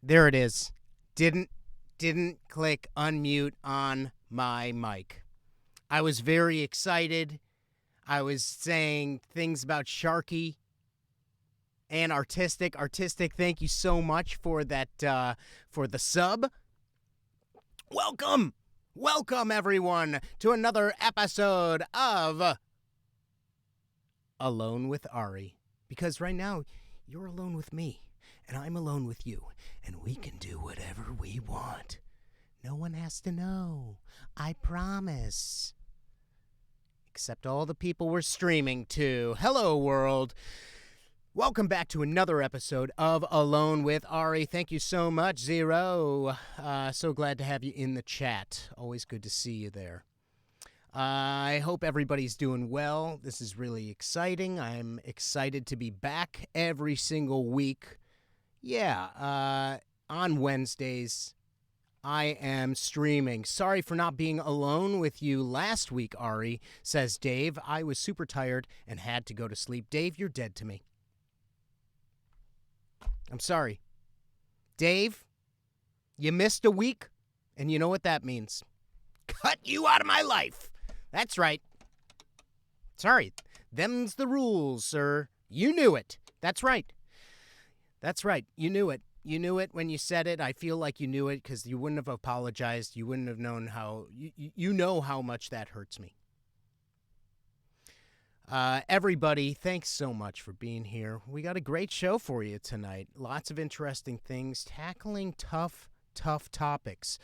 There it is. Didn't click unmute on my mic. I was very excited. I was saying things about Sharky and Artistic. Artistic, thank you so much for that for the sub. Welcome everyone to another episode of Alone with Ari. Because right now you're alone with me. And I'm alone with you, and we can do whatever we want. No one has to know. I promise. Except all the people we're streaming to. Hello, world. Welcome back to another episode of Alone with Ari. Thank you so much, Zero. So glad to have you in the chat. Always good to see you there. I hope everybody's doing well. This is really exciting. I'm excited to be back every single week. Yeah, on Wednesdays, I am streaming. Sorry for not being alone with you last week, Ari, says Dave. I was super tired and had to go to sleep. Dave, you're dead to me. I'm sorry. Dave, you missed a week, and you know what that means. Cut you out of my life. That's right. Sorry, them's the rules, sir. You knew it. That's right. That's right. You knew it. You knew it when you said it. I feel like you knew it because you wouldn't have apologized. You wouldn't have known how... You know how much that hurts me. Everybody, thanks so much for being here. We got a great show for you tonight. Lots of interesting things, tackling tough topics.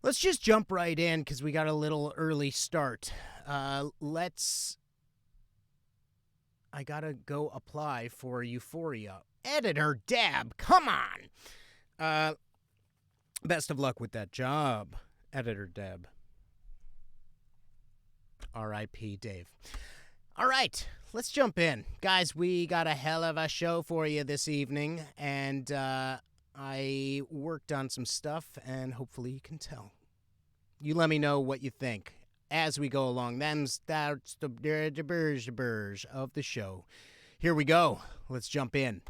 Let's just jump right in because we got a little early start. I gotta go apply for Euphoria. Editor Dab, come on. Best of luck with that job, Editor Deb. R.I.P. Dave. All right, let's jump in. Guys, we got a hell of a show for you this evening, and I worked on some stuff, and hopefully you can tell. You let me know what you think as we go along. That's the burge of the show. Here we go. Let's jump in.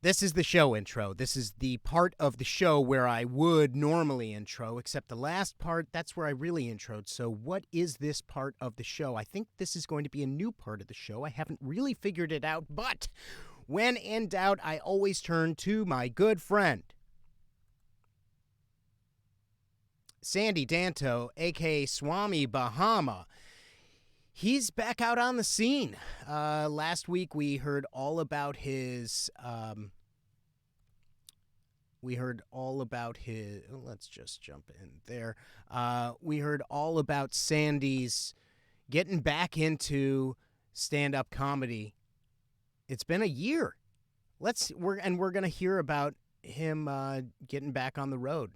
This is the show intro. This is the part of the show where I would normally intro, except the last part, that's where I really introed. So what is this part of the show? I think this is going to be a new part of the show. I haven't really figured it out, but when in doubt, I always turn to my good friend, Sandy Danto, a.k.a. Swami Bahama. He's back out on the scene. Last week we heard all about his... let's just jump in there. We heard all about Sandy's getting back into stand-up comedy. It's been a year. We're going to hear about him getting back on the road.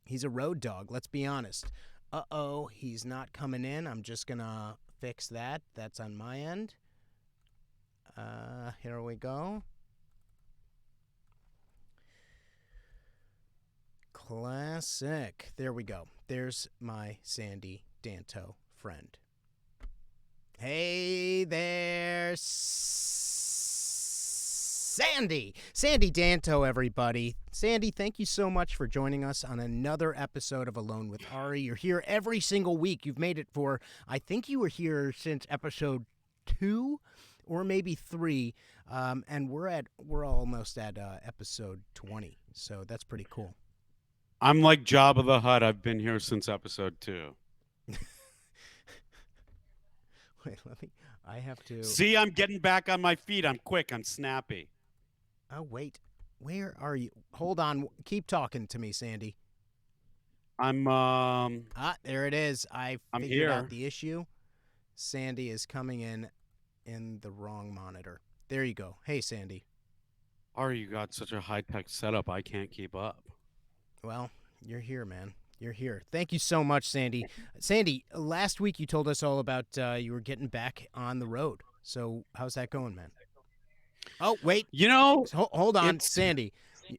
He's a road dog, let's be honest. Uh-oh, he's not coming in. I'm just going to fix that. That's on my end. Here we go. Classic. There we go. There's my Sandy Danto friend. Hey there, Sandy. Sandy Danto, everybody. Sandy, thank you so much for joining us on another episode of Alone with Ari. You're here every single week. You've made it for, I think you were here since episode 2 or maybe 3, and we're almost at episode 20, so that's pretty cool. I'm like Jabba the Hutt. I've been here since episode 2. Wait, I have to... See, I'm getting back on my feet. I'm quick. I'm snappy. Oh, wait. Where are you? Hold on. Keep talking to me, Sandy. I'm, there it is. I figured here. out the issue. Sandy is coming in the wrong monitor. There you go. Hey, Sandy. Ari, you got such a high-tech setup. I can't keep up. Well, you're here, man. You're here. Thank you so much, Sandy. Sandy, last week you told us all about you were getting back on the road. So how's that going, man? Oh, wait. You know... Hold on, Sandy.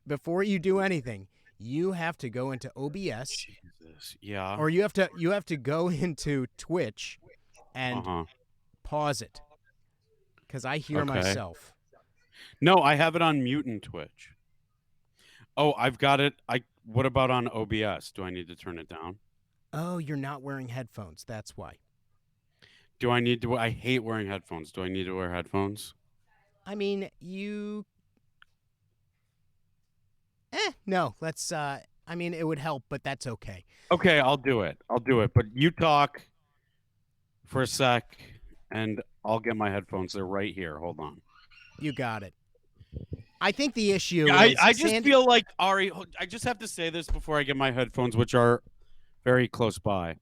Before you do anything, you have to go into OBS. Jesus. Yeah. Or you have to go into Twitch and pause it. Because I hear myself. No, I have it on mute in Twitch. Oh, I've got it. What about on OBS? Do I need to turn it down? Oh, you're not wearing headphones. That's why. Do I need to? I hate wearing headphones. Do I need to wear headphones? I mean, no. Let's. I mean, it would help, but that's okay. Okay, I'll do it. I'll do it. But you talk for a sec, and I'll get my headphones. They're right here. Hold on. You got it. I think the issue Yeah, is I just Sandy. feel like Ari. I just have to say this before I get my headphones, which are very close by.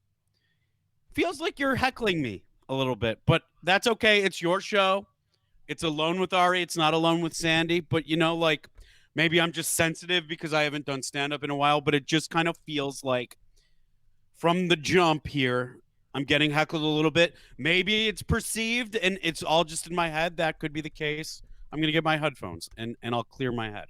Feels like you're heckling me a little bit, but that's okay. It's your show. It's Alone with Ari. It's not Alone with Sandy. But like maybe I'm just sensitive because I haven't done stand up in a while. But it just kind of feels like from the jump here, I'm getting heckled a little bit. Maybe it's perceived and it's all just in my head. That could be the case. I'm gonna get my headphones and I'll clear my head.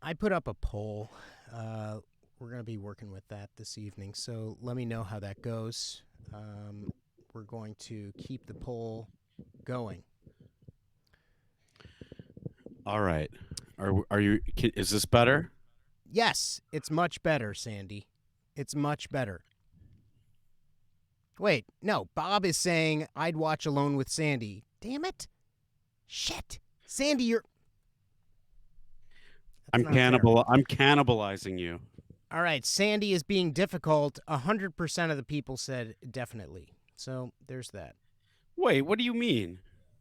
I put up a poll. We're going to be working with that this evening, so let me know how that goes. We're going to keep the poll going. All right. Are you? Is this better? Yes, it's much better, Sandy. It's much better. Wait, no. Bob is saying I'd watch Alone with Sandy. Damn it! Shit, Sandy, you're. I'm cannibalizing you. All right, Sandy is being difficult. 100% of the people said definitely. So there's that. Wait, what do you mean?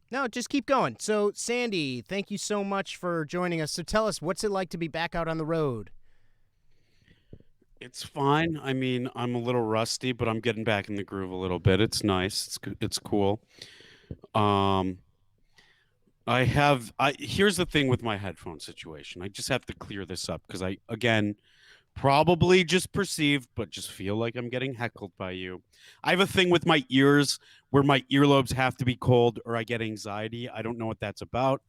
No, just keep going. So, Sandy, thank you so much for joining us. So tell us, what's it like to be back out on the road? It's fine. I mean, I'm a little rusty, but I'm getting back in the groove a little bit. It's nice. It's cool. Here's the thing with my headphone situation. I just have to clear this up because again, probably just perceived, but just feel like I'm getting heckled by you. I have a thing with my ears where my earlobes have to be cold or I get anxiety. I don't know what that's about.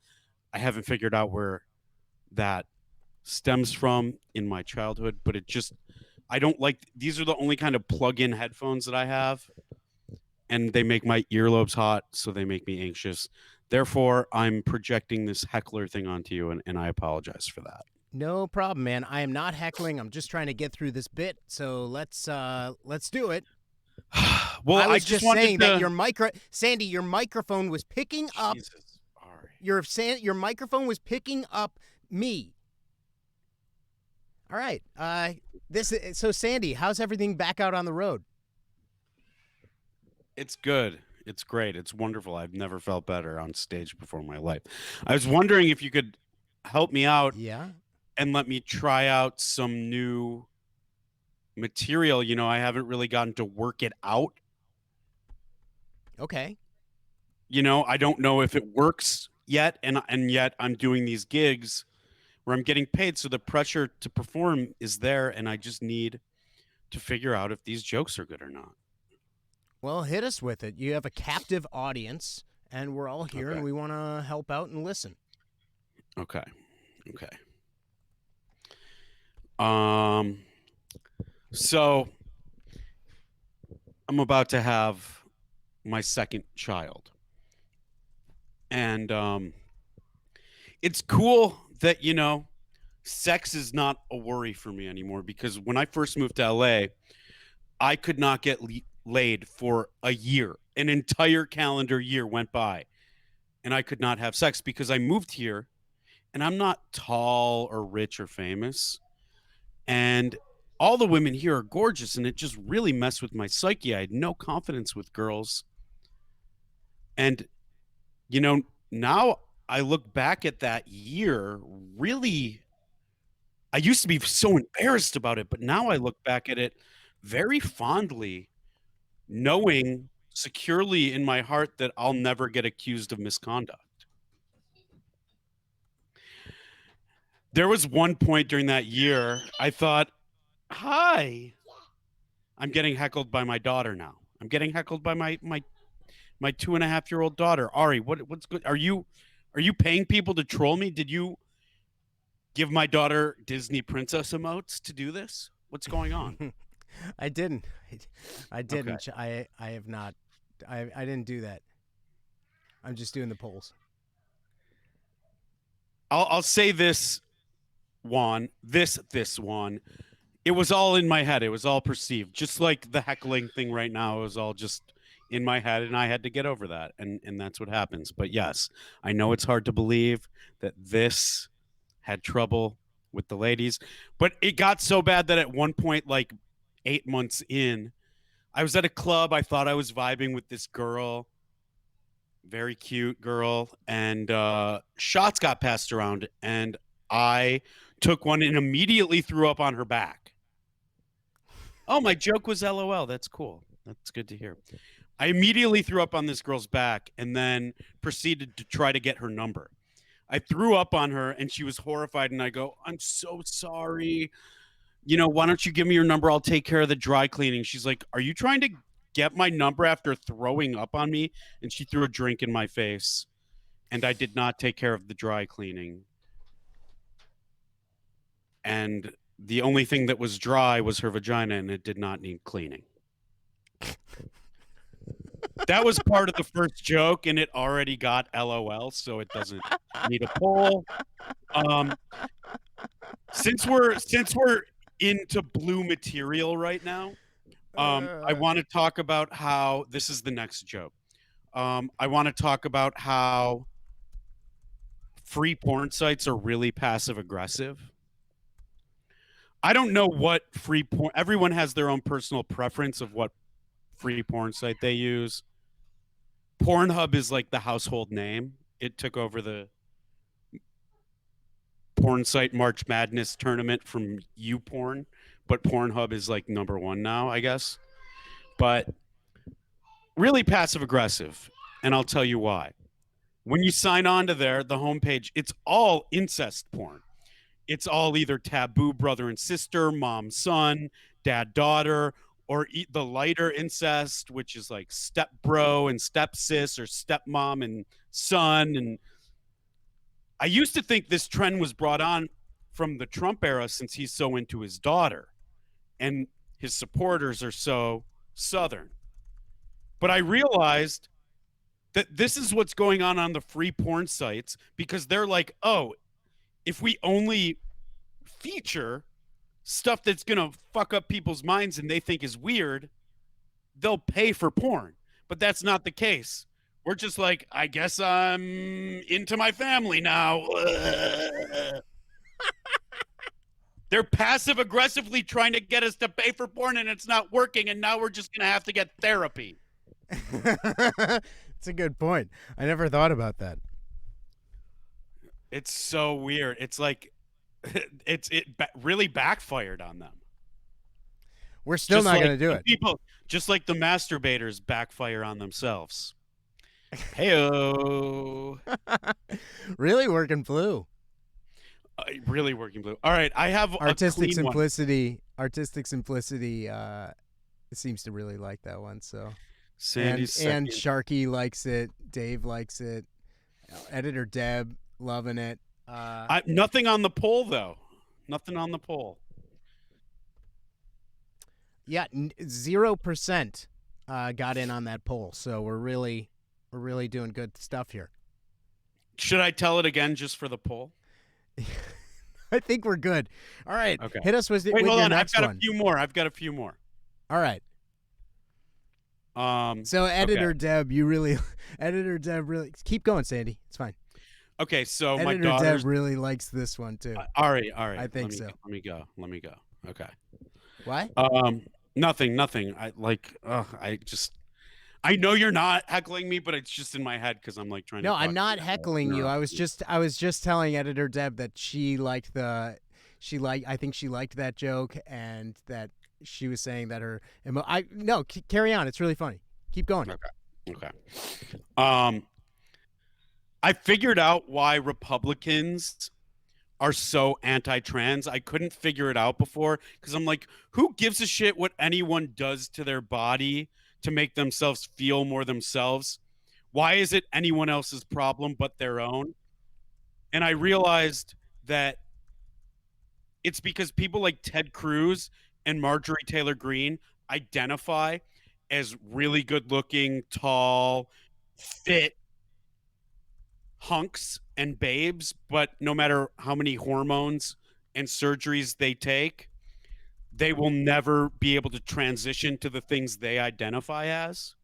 I haven't figured out where that stems from in my childhood, but I don't like, these are the only kind of plug-in headphones that I have, and they make my earlobes hot, so they make me anxious. Therefore, I'm projecting this heckler thing onto you, and I apologize for that. No problem, man. I am not heckling. I'm just trying to get through this bit. So let's do it. Well, I was just saying that Sandy, your microphone was picking up. Jesus, Ari. Your microphone was picking up me. All right. So Sandy, how's everything back out on the road? It's good. It's great. It's wonderful. I've never felt better on stage before in my life. I was wondering if you could help me out. Yeah. And let me try out some new material. I haven't really gotten to work it out. Okay. I don't know if it works yet, and yet I'm doing these gigs where I'm getting paid, so the pressure to perform is there, and I just need to figure out if these jokes are good or not. Well, hit us with it. You have a captive audience, and we're all here, and we want to help out and listen. Okay. So I'm about to have my second child. And it's cool that, sex is not a worry for me anymore, because when I first moved to LA, I could not get laid for a year. An entire calendar year went by, and I could not have sex because I moved here, and I'm not tall or rich or famous. And all the women here are gorgeous, and it just really messed with my psyche. I had no confidence with girls. And, now I look back at that year, really, I used to be so embarrassed about it, but now I look back at it very fondly, knowing securely in my heart that I'll never get accused of misconduct. There was one point during that year I thought, hi, I'm getting heckled by my daughter now. I'm getting heckled by my 2.5-year-old daughter. Ari, what's good? Are you paying people to troll me? Did you give my daughter Disney princess emotes to do this? What's going on? I didn't. I Okay. didn't. I have not. I didn't do that. I'm just doing the polls. I'll say this, Juan. This Juan. It was all in my head. It was all perceived. Just like the heckling thing right now, it was all just in my head, and I had to get over that, and that's what happens. But yes, I know it's hard to believe that this had trouble with the ladies, but it got so bad that at one point, like 8 months in, I was at a club. I thought I was vibing with this girl, very cute girl, and shots got passed around, and I took one and immediately threw up on her back. Oh, my joke was LOL. That's cool. That's good to hear. I immediately threw up on this girl's back and then proceeded to try to get her number. I threw up on her and she was horrified. And I go, I'm so sorry. Why don't you give me your number? I'll take care of the dry cleaning. She's like, are you trying to get my number after throwing up on me? And she threw a drink in my face. And I did not take care of the dry cleaning. And the only thing that was dry was her vagina, and it did not need cleaning. That was part of the first joke, and it already got LOL, so it doesn't need a poll. Since we're into blue material right now, I want to talk about how this is the next joke. I want to talk about how free porn sites are really passive aggressive. I don't know what free porn. Everyone has their own personal preference of what free porn site they use. Pornhub is like the household name. It took over the porn site March Madness tournament from YouPorn, but Pornhub is like number one now, I guess. But really passive aggressive, and I'll tell you why. When you sign on to the homepage, it's all incest porn. It's all either taboo brother and sister, mom, son, dad, daughter, or the lighter incest, which is like step bro and step sis or stepmom and son. And I used to think this trend was brought on from the Trump era since he's so into his daughter and his supporters are so Southern. But I realized that this is what's going on the free porn sites because they're like, oh, if we only feature stuff that's going to fuck up people's minds and they think is weird, they'll pay for porn. But that's not the case. We're just like, I guess I'm into my family now. They're passive aggressively trying to get us to pay for porn and it's not working. And now we're just going to have to get therapy. It's a good point. I never thought about that. It's so weird. It's like it really backfired on them. We're still not going to do it. People, just like the masturbators backfire on themselves. Heyo. Really working blue. Really working blue. All right, I have artistic simplicity. One. Artistic simplicity seems to really like that one. So Sandy's and Sharky likes it. Dave likes it. Editor Deb loving it. Nothing on the poll though. Nothing on the poll. Yeah, 0% got in on that poll. So we're really doing good stuff here. Should I tell it again just for the poll? I think we're good. All right. Okay. Hit us with Wait, hold your on. next I've got one. I've got a few more. All right. So Editor Deb, Editor Deb really keep going, Sandy. It's fine. Okay, so Editor my daughter Deb really likes this one too. All right. I think so. Let me go. Okay. Why? Nothing. I know you're not heckling me, but it's just in my head because I'm like trying to. No, I'm not heckling you. I was just telling Editor Deb that I think she liked that joke and that she was saying that her carry on. It's really funny. Keep going. Okay. I figured out why Republicans are so anti-trans. I couldn't figure it out before because I'm like, who gives a shit what anyone does to their body to make themselves feel more themselves? Why is it anyone else's problem but their own? And I realized that it's because people like Ted Cruz and Marjorie Taylor Greene identify as really good looking, tall, fit hunks and babes, but no matter how many hormones and surgeries they take, they will never be able to transition to the things they identify as.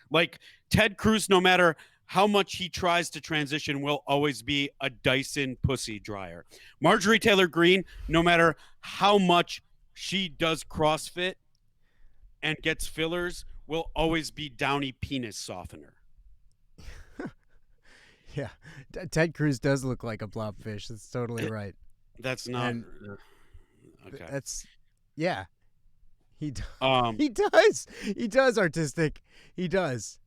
Like Ted Cruz, no matter how much he tries to transition, will always be a Dyson pussy dryer. Marjorie Taylor Greene, no matter how much she does CrossFit and gets fillers, will always be Downy penis softener. Yeah, Ted Cruz does look like a blobfish. That's totally right. That's not And okay. That's yeah. He Um, he does. He does artistic. He does.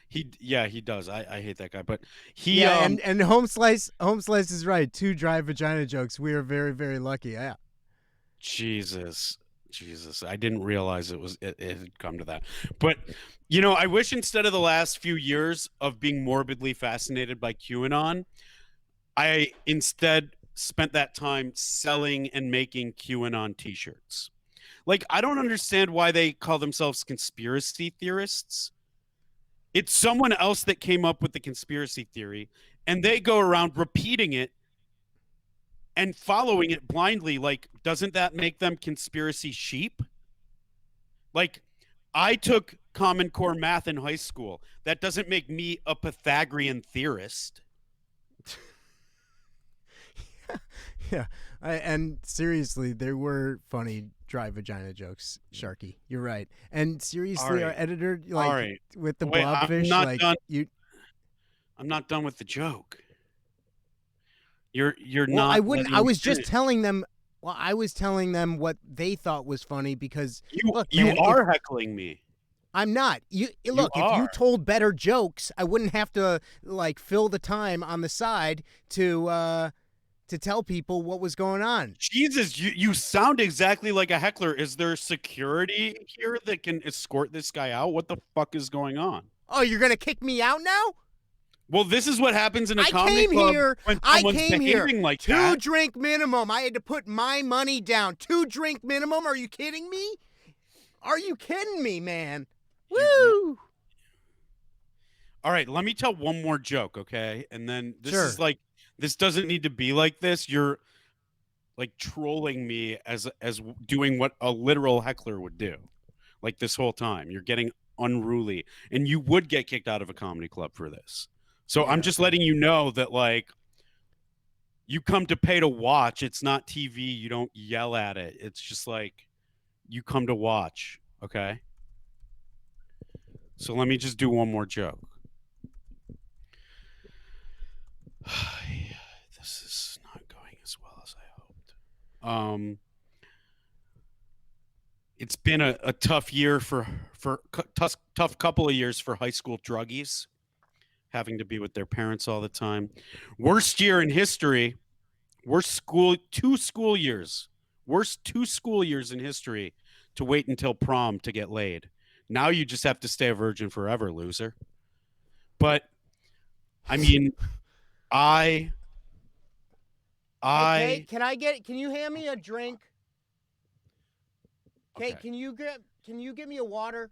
he does. I hate that guy, but Yeah, and Home Slice is right. 2 dry vagina jokes. We are very, very lucky. Yeah. Jesus. I didn't realize it had come to that. But you know, I wish instead of the last few years of being morbidly fascinated by QAnon, I instead spent that time selling and making QAnon t-shirts. Like, I don't understand why they call themselves conspiracy theorists. It's someone else that came up with the conspiracy theory, and they go around repeating it and following it blindly. Like, doesn't that make them conspiracy sheep? Like, I took Common Core math in high school. That doesn't make me a Pythagorean theorist. Yeah. And seriously, there were funny dry vagina jokes, Sharky. You're right. And seriously, our right. editor, All like right. with the Wait, I'm blobfish, not like done. you. I'm not done with the joke. You're Well, not. I wouldn't. letting I me was just finish. telling them. Well, I was telling them what they thought was funny because look, You man, are heckling me. I'm not. You You look, if you are. told better jokes, I wouldn't have to like fill the time on the side to tell people what was going on. Jesus, you sound exactly like a heckler. Is there security here that can escort this guy out? What the fuck is going on? Oh, you're going to kick me out now? Well, this is what happens in a I comedy came club here. when I someone's came here. behaving like 2 that. drink minimum. I had to put my money down. 2 drink minimum. Are you kidding me? Are you kidding me, man? Woo! All right, let me tell one more joke, okay? And then this Sure. is like, this doesn't need to be like this. You're like trolling me as doing what a literal heckler would do. Like this whole time, you're getting unruly, and you would get kicked out of a comedy club for this. So Yeah, I'm just okay. letting you know that, like, you come to pay to watch. It's not TV. You don't yell at it. It's just like you come to watch. Okay. So let me just do one more joke. This is not going as well as I hoped. It's been a tough year for tough couple of years for high school druggies, having to be with their parents all the time. Worst year in history. Worst 2 school years. Worst 2 school years in history to wait until prom to get laid. Now you just have to stay a virgin forever, loser. But I mean, Okay, can you hand me a drink? Okay, Okay. can you give me a water?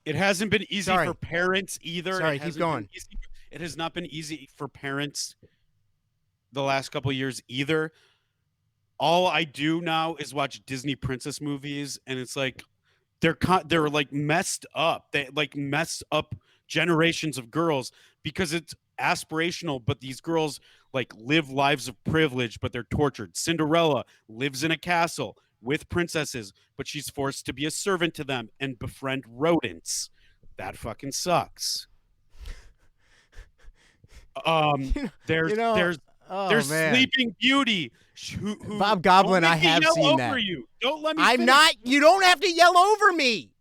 It hasn't been easy Sorry. for parents either. Sorry, It keep hasn't been going. easy. It has not been easy for parents the last couple of years either. All I do now is watch Disney princess movies, and it's like they're like messed up. They like mess up generations of girls because it's aspirational, but these girls like live lives of privilege, but they're tortured. Cinderella lives in a castle with princesses, but she's forced to be a servant to them and befriend rodents. That fucking sucks. There's You know, there's oh there's man. Sleeping Beauty. Who Bob Goblin, don't I make me have yell seen over that. you. Don't let me I'm finish. not. You don't have to yell over me.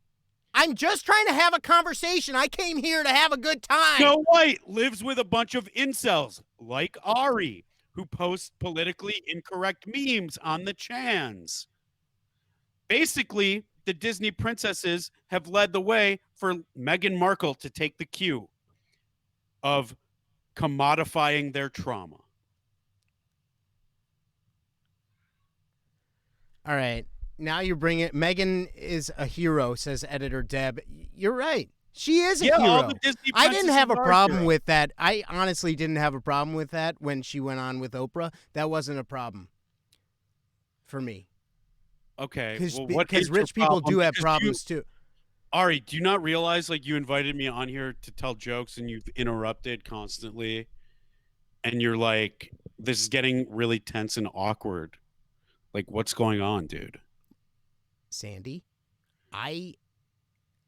I'm just trying to have a conversation. I came here to have a good time. Snow White lives with a bunch of incels like Ari, who post politically incorrect memes on the chans. Basically, the Disney princesses have led the way for Meghan Markle to take the cue of commodifying their trauma. All right. now you bring it. Megan is a hero, says editor Deb. You're right. She is a Yeah, hero. all the Disney I didn't princesses have a are problem heroes. with that. I honestly didn't have a problem with that when she went on with Oprah. That wasn't a problem for me. Okay, Because well, what is your rich people problem? do have Because problems too. Ari, do you not realize like you invited me on here to tell jokes and you've interrupted constantly, and you're like, this is getting really tense and awkward. Like, what's going on, dude? Sandy,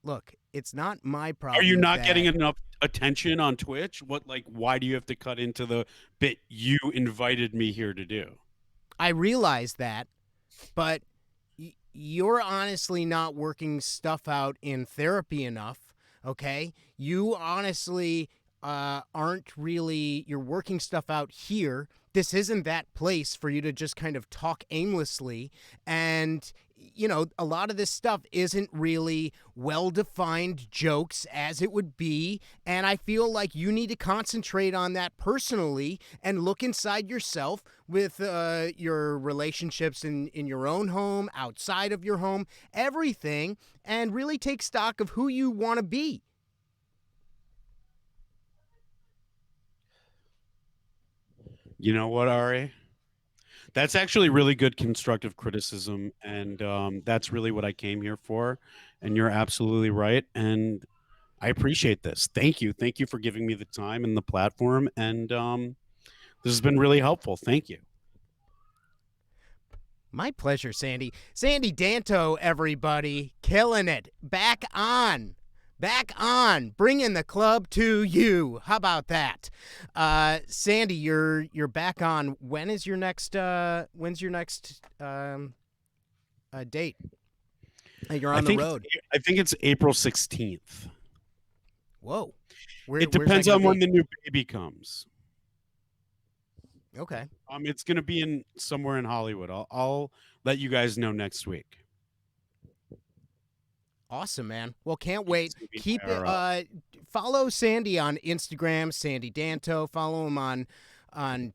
look, it's not my Are you problem not getting that enough attention on Twitch? What, like, why do you have to cut into the bit you invited me here to do? I realize that, but you're honestly not working stuff out in therapy enough, okay? You honestly aren't really, you're working stuff out here. This isn't that place for you to just kind of talk aimlessly. And, you know, a lot of this stuff isn't really well-defined jokes as it would be. And I feel like you need to concentrate on that personally and look inside yourself with your relationships in your own home, outside of your home, everything, and really take stock of who you want to be. You know what, Ari? That's actually really good constructive criticism, and that's really what I came here for. And you're absolutely right, and I appreciate this. Thank you for giving me the time and the platform, and this has been really helpful. Thank you. My pleasure, Sandy. Sandy Danto, everybody. Killing it. Back on. Back on. Bringing the club to you. How about that? Sandy, you're back on. When's your next date? You're on the road. I think it's April 16th. Whoa. It Where's that depends gonna on when be? the new baby comes. Okay. It's going to be in somewhere in Hollywood. I'll let you guys know next week. Awesome, man. Well, can't wait. It's gonna be Keep it. IRL. Follow Sandy on Instagram, Sandy Danto. Follow him on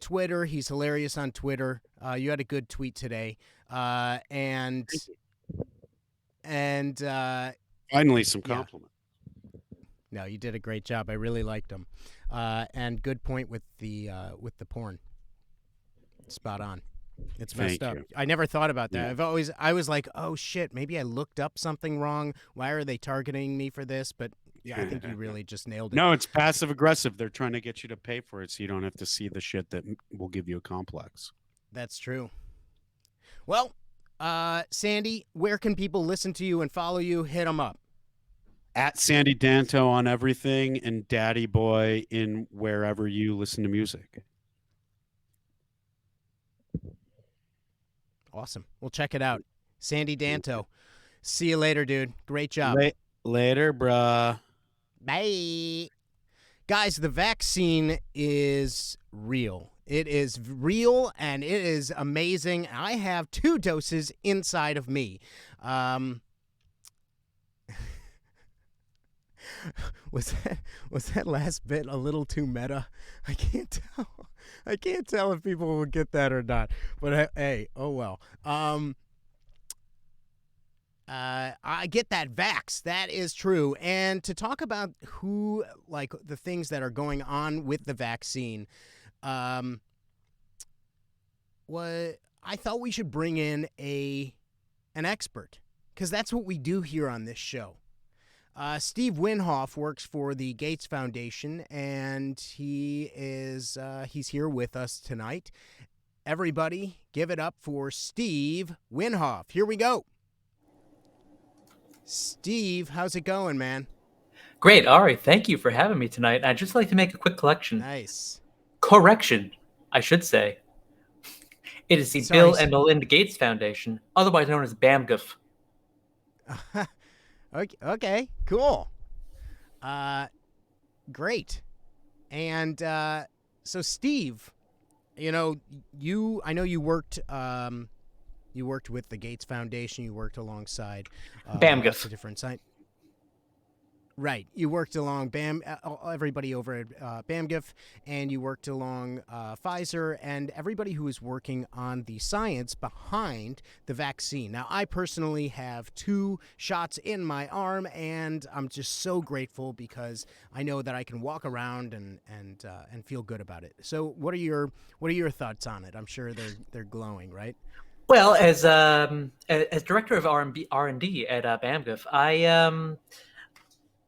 Twitter. He's hilarious on Twitter. You had a good tweet today, and Finally, some yeah. compliment. No, you did a great job. I really liked him, and good point with the porn. Spot on. It's messed Thank up. you. I never thought about that. Yeah. I was like, oh shit, maybe I looked up something wrong. Why are they targeting me for this? But yeah, I think you really just nailed it. No, it's passive aggressive. They're trying to get you to pay for it so you don't have to see the shit that will give you a complex. That's true. Well, Sandy, where can people listen to you and follow you? Hit them up. At Sandy Danto on everything and Daddy Boy in wherever you listen to music. Awesome. We'll check it out. Sandy Danto. See you later, dude. Great job. Later, bruh. Bye. Guys, the vaccine is real. It is real and it is amazing. I have 2 doses inside of me. Was that last bit a little too meta? I can't tell. I can't tell if people would get that or not. But hey, oh well. I get that vax. That is true. And to talk about like the things that are going on with the vaccine, what I thought we should bring in an expert, because that's what we do here on this show. Steve Winhoff works for the Gates Foundation, and he's here with us tonight. Everybody, give it up for Steve Winhoff. Here we go. Steve, how's it going, man? Great, Ari. Thank you for having me tonight. I'd just like to make a quick Nice. correction, I should say. It is the Bill and Melinda Gates Foundation, otherwise known as BAMGF. Okay, cool. Great. And so Steve, I know you worked with the Gates Foundation, you worked alongside BAMGF. a different site. Right. You worked along everybody over at BAMGIF, and you worked along Pfizer, and everybody who is working on the science behind the vaccine. Now, I personally have 2 shots in my arm, and I'm just so grateful because I know that I can walk around and feel good about it. So, what are your thoughts on it? I'm sure they're glowing, right? Well, as director of R&D at BAMGIF,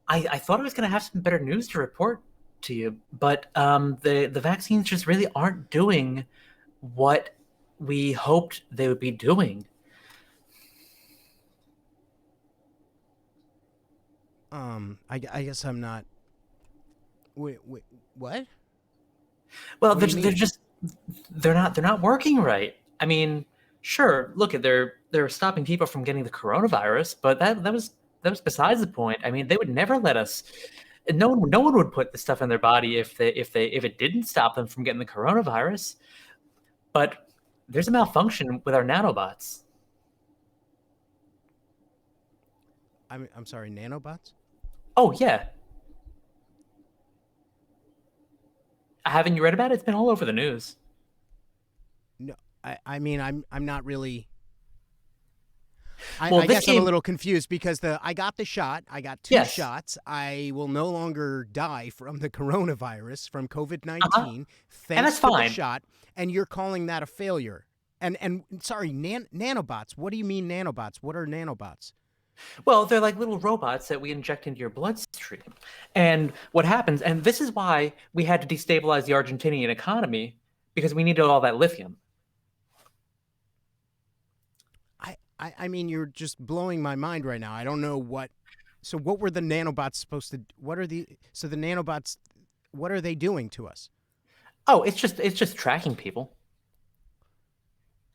I thought I was going to have some better news to report to you, but the vaccines just really aren't doing what we hoped they would be doing. I guess I'm not. Wait, what? Well, What do you mean? they're not working right. I mean, sure, look, they're stopping people from getting the coronavirus, but that was besides the point. I mean, they would never let us. No one would put the stuff in their body if it didn't stop them from getting the coronavirus. But there's a malfunction with our nanobots. I'm sorry, nanobots? Oh yeah, haven't you read about it? It's been all over the news. No, I mean I'm not really. Well, I this guess I'm a game, little confused because I got the shot. I got 2 yes, shots. I will no longer die from the coronavirus, from COVID uh-huh, 19, and thanks that's to the fine. shot. And you're calling that a failure? And sorry, nanobots. What do you mean nanobots? What are nanobots? Well, they're like little robots that we inject into your bloodstream. And what happens, and this is why we had to destabilize the Argentinian economy, because we needed all that lithium. I mean, you're just blowing my mind right now. I don't know what. So what were the nanobots supposed to? What are the? So the nanobots. What are they doing to us? Oh, it's just tracking people.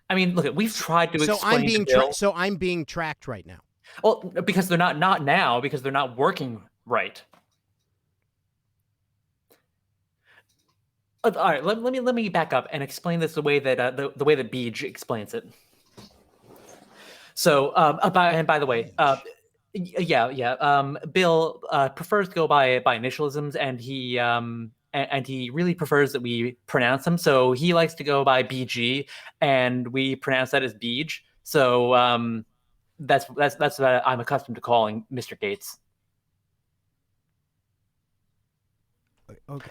I mean, look, we've tried to explain to Bill. So I'm being tracked right now. Well, because they're not now, because they're not working right. All right, let me back up and explain this the way that the way that Beej explains it. So, and by the way, yeah. Bill prefers to go by initialisms, and he really prefers that we pronounce them. So he likes to go by BG, and we pronounce that as Beej. So that's what I'm accustomed to calling Mr. Gates.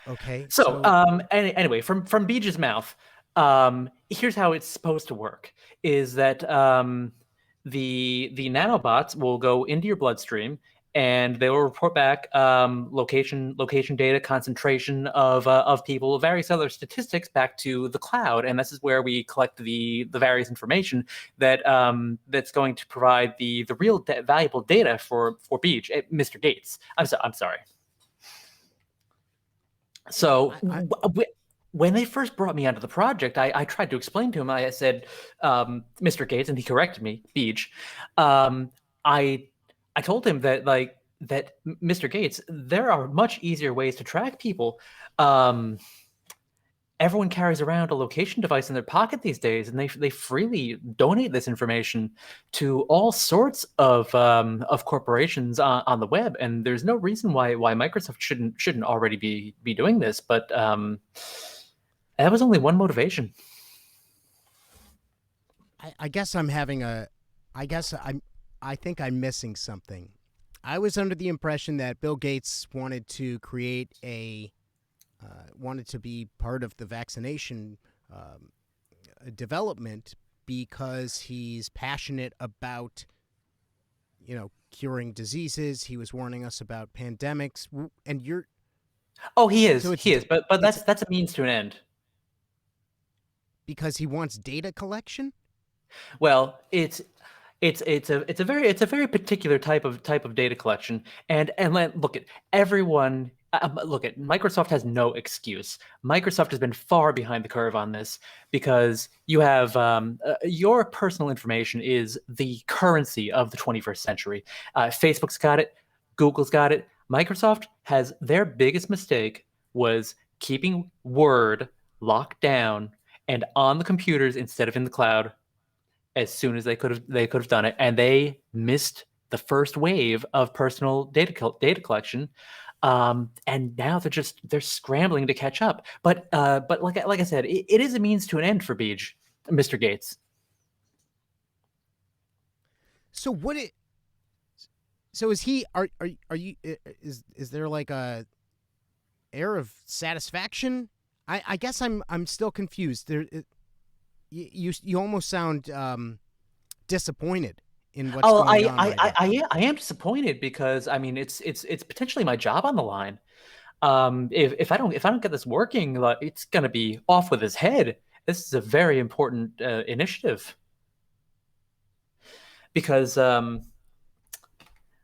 Okay. So anyway, from Beej's mouth, here's how it's supposed to work: is that the nanobots will go into your bloodstream and they will report back location data, concentration of people, various other statistics back to the cloud, and this is where we collect the various information that that's going to provide the real valuable data for Beej, Mr. Gates. I'm sorry. So when they first brought me onto the project, I tried to explain to him. I said, Mr. Gates, and he corrected me, Beej. I told him that Mr. Gates, there are much easier ways to track people. Everyone carries around a location device in their pocket these days, and they freely donate this information to all sorts of corporations on the web. And there's no reason why Microsoft shouldn't already be doing this. But that was only one motivation. I guess I'm having a. I think I'm missing something. I was under the impression that Bill Gates wanted to create wanted to be part of the vaccination development because he's passionate about, curing diseases. He was warning us about pandemics, and you're. Oh, he is. So He is. But that's a means to an end. Because he wants data collection. Well, it's a very particular type of data collection, and look at everyone. Look at Microsoft has no excuse. Microsoft has been far behind the curve on this because you have your personal information is the currency of the 21st century. Facebook's got it, Google's got it. Microsoft has their biggest mistake was keeping Word locked down and on the computers instead of in the cloud as soon as they could have done it, and they missed the first wave of personal data collection, and now they're scrambling to catch up. But like I said, it is a means to an end for Beej, Mr. Gates. So what it? So is he? Are you? Is there like a air of satisfaction? I guess I'm still confused. You almost sound disappointed in what's going on right now. I am disappointed because I mean it's potentially my job on the line. If I don't get this working, like, it's gonna be off with his head. This is a very important initiative because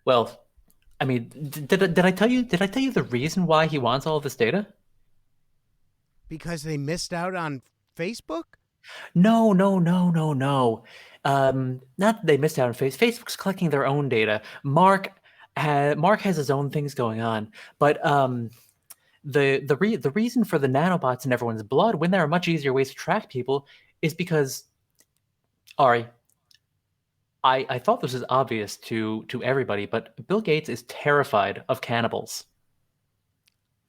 well, I mean, did I tell you the reason why he wants all of this data? Because they missed out on Facebook? No. Not that they missed out on Facebook's collecting their own data. Mark has his own things going on, but the reason for the nanobots in everyone's blood, when there are much easier ways to track people, is because, Ari, I thought this was obvious to everybody, but Bill Gates is terrified of cannibals.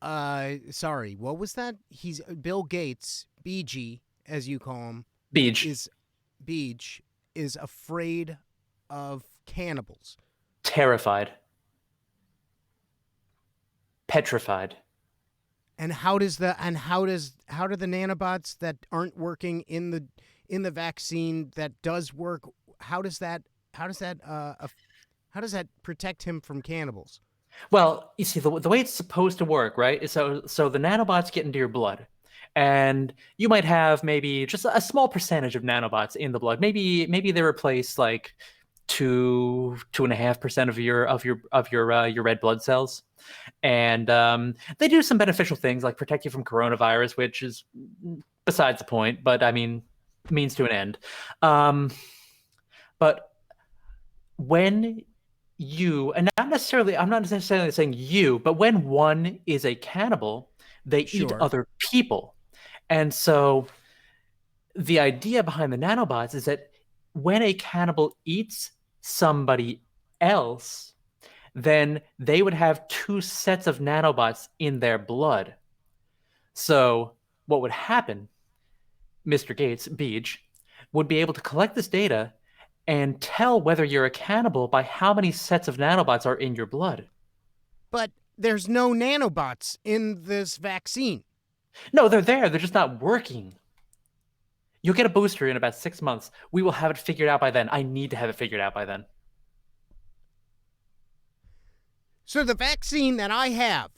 Sorry, what was that? He's Bill Gates, BG, as you call him. Beej. Beej is afraid of cannibals. Terrified. Petrified. And how do the nanobots that aren't working in the vaccine that does work, how does that protect him from cannibals? Well, you see, the way it's supposed to work, right, is so the nanobots get into your blood, and you might have maybe just a small percentage of nanobots in the blood. Maybe they replace like 2.5% of your red blood cells, and they do some beneficial things like protect you from coronavirus, which is besides the point. But I mean, means to an end. But when you, and I'm not necessarily saying you, but when one is a cannibal, they eat Sure. other people. And so the idea behind the nanobots is that when a cannibal eats somebody else, then they would have two sets of nanobots in their blood. So what would happen, Mr. Gates, Beej, would be able to collect this data and tell whether you're a cannibal by how many sets of nanobots are in your blood. But there's no nanobots in this vaccine. No, they're there. They're just not working. You'll get a booster in about 6 months. We will have it figured out by then. I need to have it figured out by then. So the vaccine that I have,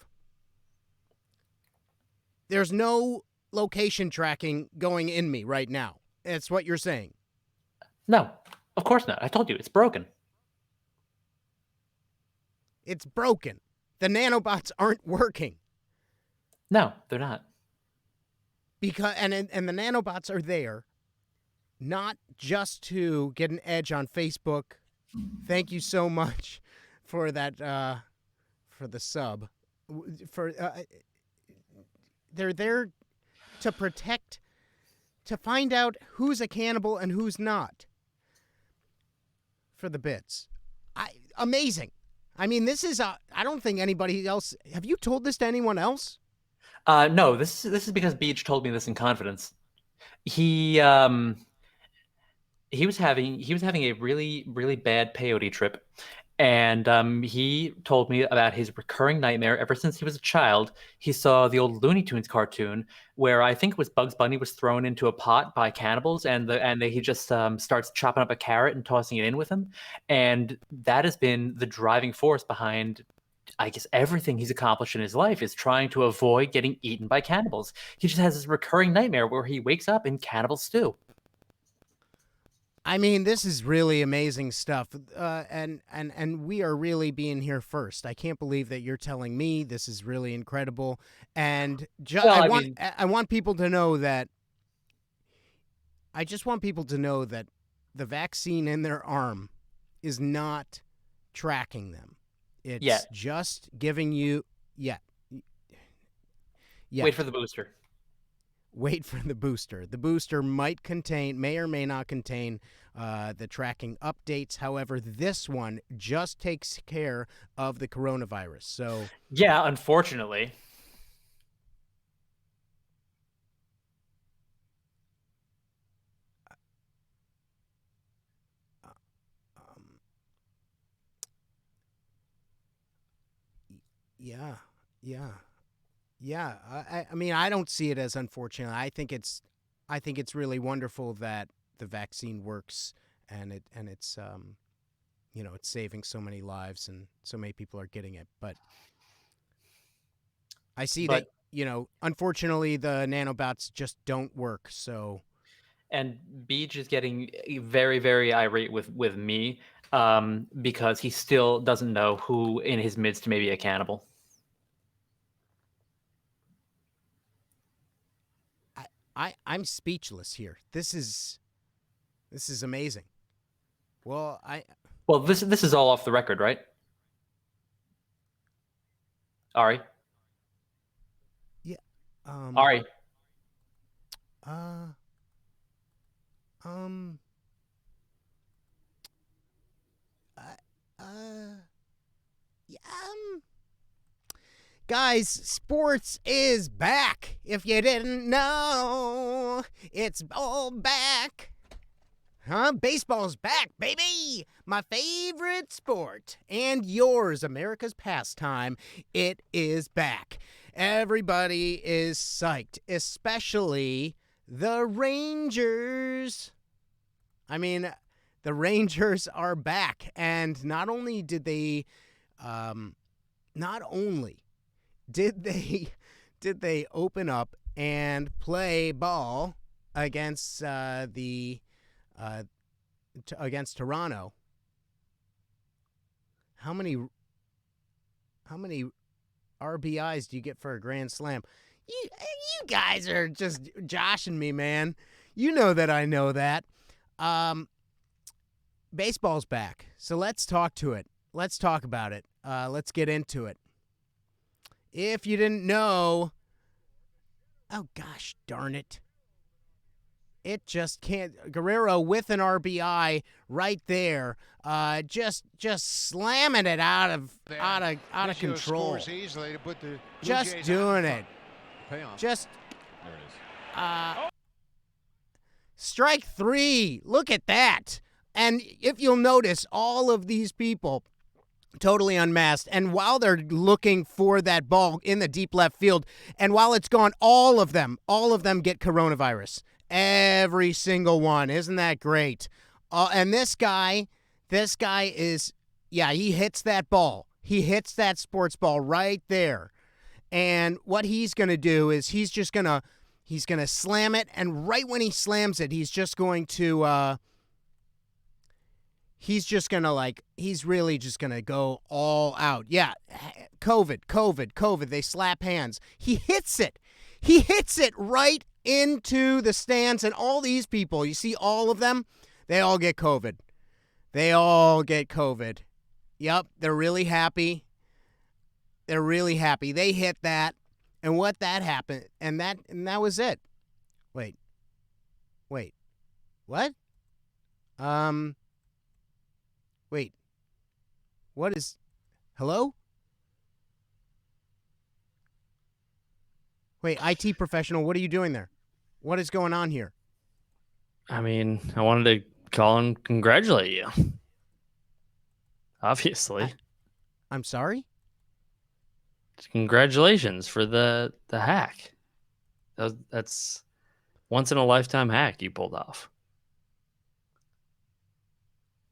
there's no location tracking going in me right now. That's what you're saying. No, of course not. I told you, it's broken. It's broken. The nanobots aren't working. No, they're not. Because and the nanobots are there not just to get an edge on Facebook. Thank you so much for that for the sub. They're there to protect, to find out who's a cannibal and who's not. For the bits. Amazing. I mean, this is I don't think anybody else. Have you told this to anyone else? No, this is because Beej told me this in confidence. He was having a really bad peyote trip, and he told me about his recurring nightmare ever since he was a child. He saw the old Looney Tunes cartoon where I think it was Bugs Bunny was thrown into a pot by cannibals, and he just starts chopping up a carrot and tossing it in with him, and that has been the driving force behind, I guess, everything he's accomplished in his life is trying to avoid getting eaten by cannibals. He just has this recurring nightmare where he wakes up in cannibal stew. I mean, this is really amazing stuff, and we are really being here first. I can't believe that you're telling me this is really incredible, and I want people to know that. I just want people to know that the vaccine in their arm is not tracking them. It's just giving you. Yeah. Wait for the booster. wait for the booster. The booster may or may not contain the tracking updates. However, this one just takes care of the coronavirus. So Yeah, unfortunately. yeah, yeah, yeah. I mean, I don't see it as unfortunate. I think it's really wonderful that the vaccine works, and it's it's saving so many lives, and so many people are getting it. But I see that, But unfortunately, the nanobots just don't work. So and Beach is getting very, very irate with me because he still doesn't know who in his midst may be a cannibal. I'm speechless here. This is amazing. Well, Well, this is all off the record, right? Ari, yeah, Ari, uh, um, yeah, guys, sports is back. If you didn't know, it's all back. Huh? Baseball's back, baby! My favorite sport. And yours, America's pastime. It is back. Everybody is psyched, especially the Rangers. I mean, the Rangers are back. And not only did they, not only did they open up and play ball against against Toronto. How many RBIs do you get for a grand slam? You guys are just joshing me, man. You know that I know that. Baseball's back, so let's talk to it. Let's talk about it. Let's get into it. If you didn't know, oh gosh darn it. It just can't. Guerrero with an RBI right there, just slamming it out of control. Just doing it. Just strike three. Look at that. And if you'll notice, all of these people totally unmasked, and while they're looking for that ball in the deep left field, and while it's gone, all of them get coronavirus. Every single one. Isn't that great? And this guy is, he hits that ball. He hits that sports ball right there. And what he's going to do is he's going to slam it. And right when he slams it, he's really just going to go all out. Yeah. COVID. They slap hands. He hits it. Right into the stands, and all these people, you see all of them, they all get COVID. Yep, they're really happy. They hit that, and what that happened, and that was it. Wait. What? Wait. What is... Hello? Wait, IT professional, what are you doing there? What is going on here? I mean, I wanted to call and congratulate you. Obviously. I'm sorry? Congratulations for the hack. That's once in a lifetime hack you pulled off.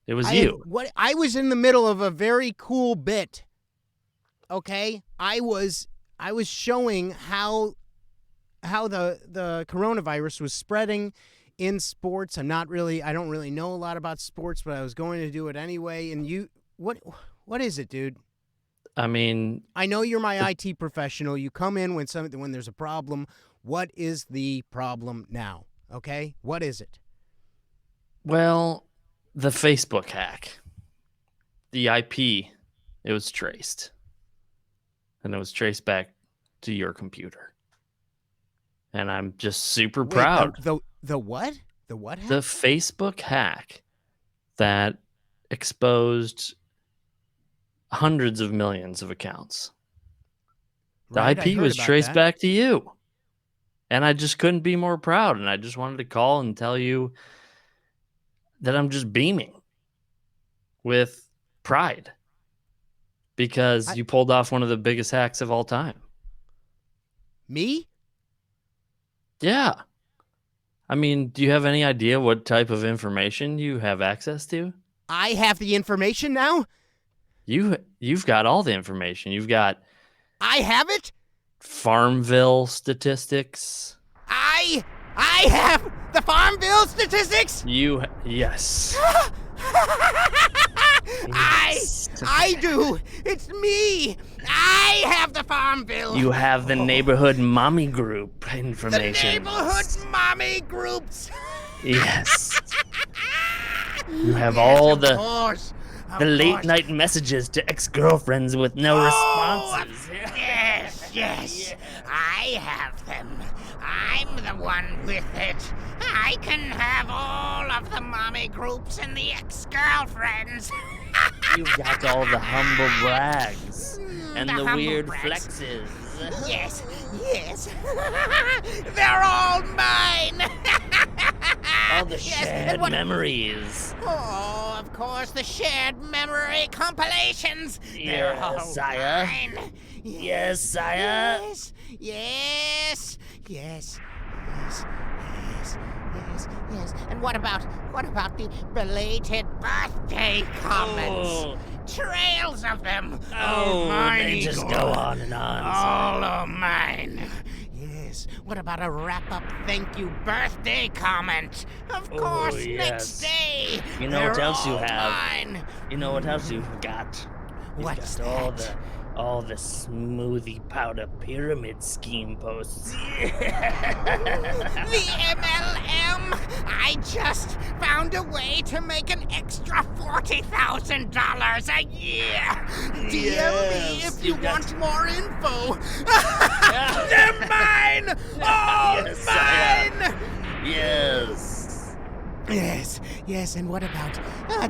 It was you. I was in the middle of a very cool bit. Okay? I was showing how the coronavirus was spreading in sports. I don't really know a lot about sports, but I was going to do it anyway. And what is it, dude? I mean, I know you're my IT professional. You come in when there's a problem. What is the problem now? Okay? What is it? Well, the Facebook hack. The IP, it was traced. And it was traced back to your computer. and I'm just super Wait, proud. The what? The what? The Hack? Facebook hack that exposed hundreds of millions of accounts. The Right, I IP heard was about traced that. back to you. And I just couldn't be more proud. And I just wanted to call and tell you that I'm just beaming with pride because you pulled off one of the biggest hacks of all time. Me? Yeah. I mean, do you have any idea what type of information you have access to? I have the information now? You've got all the information. You've got I have it? Farmville statistics. I have the Farmville statistics? Yes. I do. It's me. I have the Farmville. You have the neighborhood mommy group the information. neighborhood mommy groups. Yes. You have Yes, all of the course, of the late course. night messages to ex-girlfriends with no responses. Yes. I have them. I'm the one with it. I can have all of the mommy groups and the ex-girlfriends. You've got all the humble brags and the the humble weird brags. flexes. Yes. They're all mine. All the Yes, shared and what- memories. Oh, of course, the shared memory compilations. They're Yes, all sire. mine. Yes, sire. Yes. And what about the belated birthday comments? Oh, Trails of them. they mine, just Igor. go on and on. All of mine. Yes. What about a wrap-up thank you birthday comment? Of Oh, course, yes. next day. You know what They're else you all have? Mine. You know what else you've got? You've What's got that? all the smoothie powder pyramid scheme posts. The MLM! I just found a way to make an extra $40,000 a year! DM me Yes, if you you got- want more info! They're mine! All Yes, I mine! Yes. Yes, and what about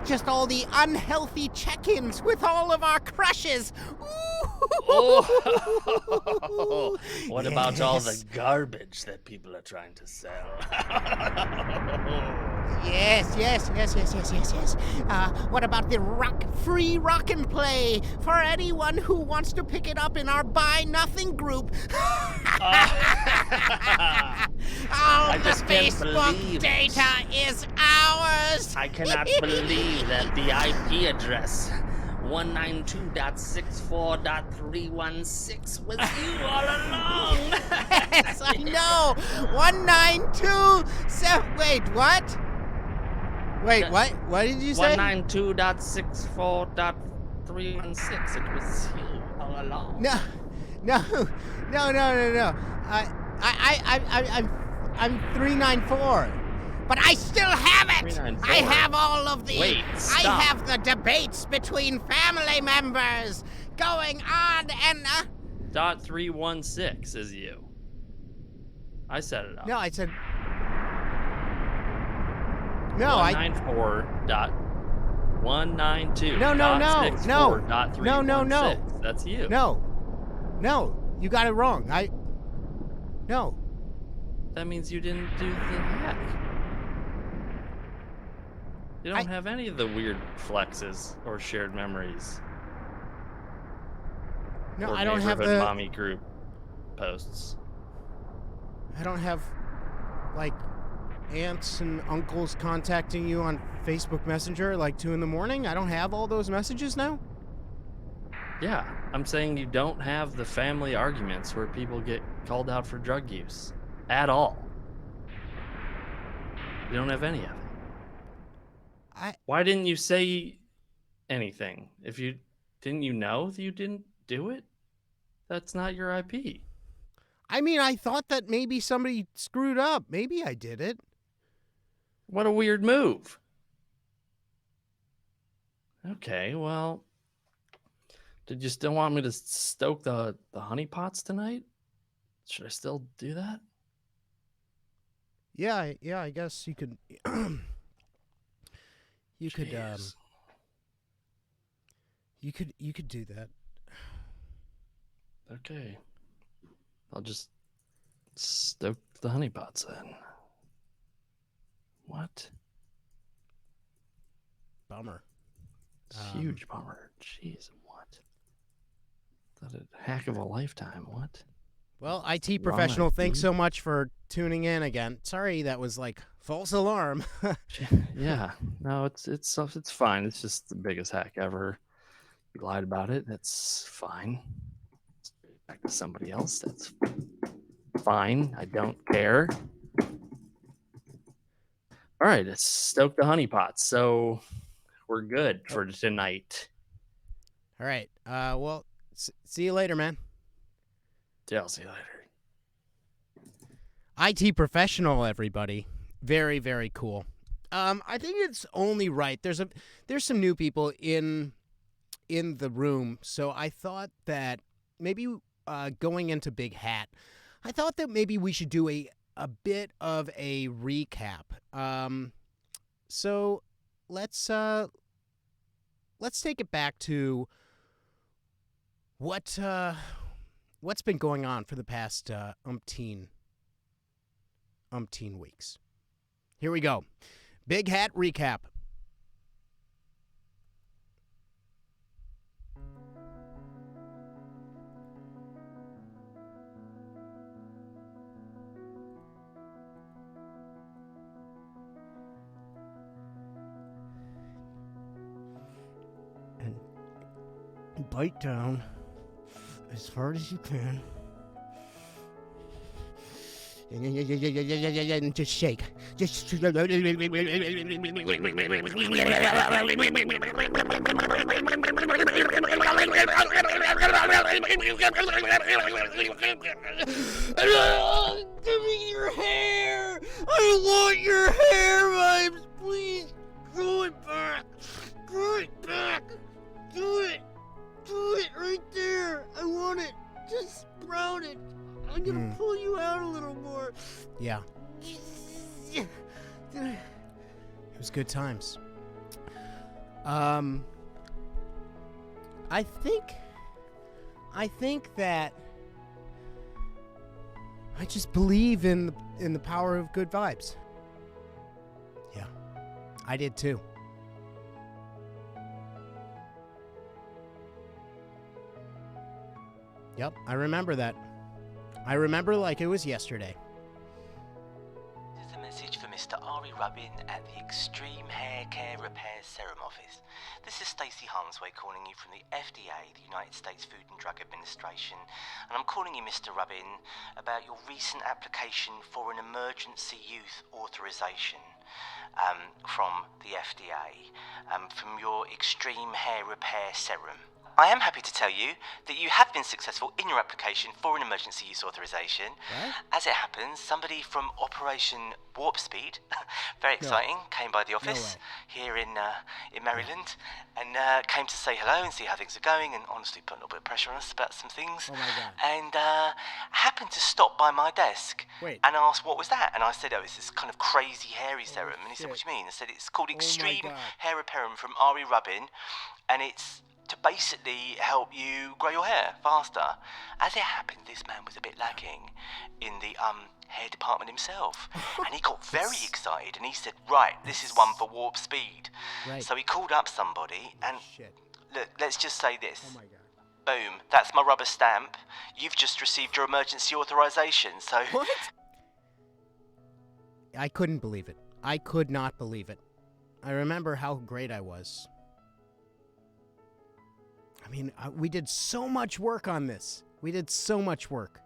just all the unhealthy check-ins with all of our crushes? Oh. What about all the Yes. garbage that people are trying to sell? Yes. What about the free rock and play for anyone who wants to pick it up in our Buy Nothing group? All I the just can't Facebook believe it. data is ours. I cannot believe that the IP address 192.64.316 was you all along. Yes, I know. 192. Wait, what? Wait, what? What did you say? 192.64.316. It was you all along. No. I'm 394. But I still have it. 394. I have all of the. Wait, I stop. have the debates between family members going on and. Dot 316 is you. I set it up. No, I said. No, I. 192. No. Dot No. 316. That's you. No. You got it wrong. No. That means you didn't do the hack. You don't have any of the weird flexes or shared memories. No, or I don't have neighborhood the. mommy group posts. I don't have, like, aunts and uncles contacting you on Facebook Messenger like 2 a.m. I don't have all those messages now. Yeah, I'm saying you don't have the family arguments where people get called out for drug use at all. You don't have any of it. Why didn't you say anything? Didn't you know that you didn't do it? That's not your IP. I mean, I thought that maybe somebody screwed up. Maybe I did it. What a weird move. Okay, well, did you still want me to stoke the honeypots tonight? Should I still do that? Yeah, I guess you could. You could Jeez. you could do that. Okay. I'll just stoke the honeypots then. What? Bummer. It's a huge bummer. Jeez, what? That a hack of a lifetime. What? Well, IT Wrong professional, thanks ID? so much for tuning in again. Sorry, that was like false alarm. Yeah. No, it's fine. It's just the biggest hack ever. You lied about it. That's fine. Back to somebody else. That's fine. I don't care. All right, let's stoke the honeypots. So we're good for tonight. All right. Well, see you later, man. Yeah, I'll see you later. IT professional, everybody. Very, very cool. I think it's only right. There's some new people in the room, so I thought that maybe going into Big Hat, I thought that maybe we should do a bit of a recap. So let's take it back to what's been going on for the past umpteen weeks. Here we go. Big Hat recap. And bite down as hard as you can. And just shake. Just. Give me your hair! I want your hair, Vibes! Please! Grow it back! Grow it back! Do it! Do it right there! I want it! Just sprout it! I'm gonna pull you out a little more. Yeah. It was good times. I think that I just believe in the power of good vibes. Yeah. I did too. Yep, I remember that. I remember like it was yesterday. This is a message for Mr. Ari Rubin at the Extreme Hair Care Repair Serum Office. This is Stacey Harmsway calling you from the FDA, the United States Food and Drug Administration, and I'm calling you, Mr. Rubin, about your recent application for an emergency use authorization from the FDA from your Extreme Hair Repair Serum. I am happy to tell you that you have been successful in your application for an emergency use authorization. What? As it happens, somebody from Operation Warp Speed, very exciting, came by the office here in Maryland and came to say hello and see how things are going and honestly put a little bit of pressure on us about some things. Oh my God. And happened to stop by my desk Wait. and asked what was that. And I said, oh, it's this kind of crazy hairy serum. And he said, what do you mean? I said, it's called Extreme God. Hair Repair from Ari Rubin, and it's to basically help you grow your hair faster. As it happened, this man was a bit lacking in the hair department himself, and he got very excited and he said, right, this is one for Warp Speed. Right. So he called up somebody and Shit. look, let's just say this. Oh my God. Boom, that's my rubber stamp. You've just received your emergency authorization, so... What? I couldn't believe it. I could not believe it. I remember how great I was. I mean, we did so much work on this. We did so much work.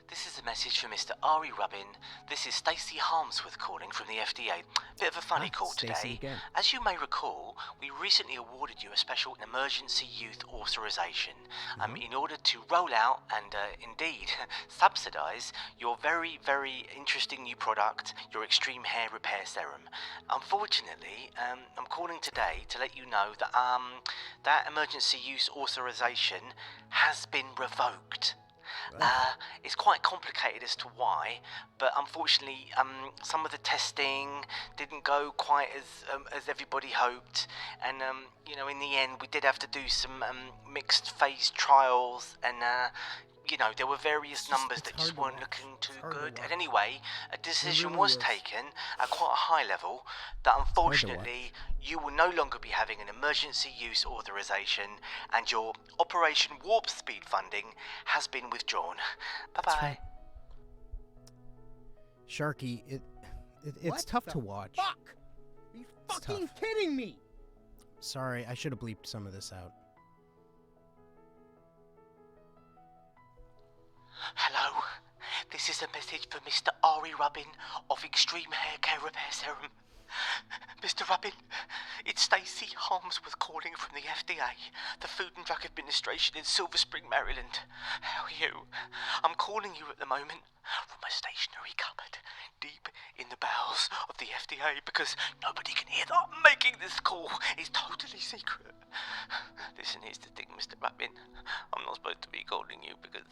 This is a message for Mr. Ari Rubin. This is Stacey Harmsworth calling from the FDA. Bit of a funny call Stacey today. again. As you may recall, we recently awarded you a special emergency youth authorization in order to roll out and indeed subsidize your very, very interesting new product, your Extreme Hair Repair Serum. Unfortunately, I'm calling today to let you know that that emergency use authorization has been revoked. It's quite complicated as to why, but unfortunately, some of the testing didn't go quite as everybody hoped, and in the end, we did have to do some mixed phase trials, and there were various numbers that just weren't looking too good. And anyway, a decision was taken at quite a high level that unfortunately you will no longer be having an emergency use authorization, and your Operation Warp Speed funding has been withdrawn. Bye-bye. right. Sharky, it's tough to watch. Fuck! Are you It's fucking tough. kidding me? Sorry, I should have bleeped some of this out. Hello, this is a message for Mr. Ari Rubin of Extreme Hair Care Repair Serum. Mr. Rubin, it's Stacey Harmsworth calling from the FDA, the Food and Drug Administration in Silver Spring, Maryland. How are you? I'm calling you at the moment from my stationery cupboard deep in the bowels of the FDA because nobody can hear that I'm making this call. It's totally secret. Listen, here's the thing, Mr. Rubin. I'm not supposed to be calling you because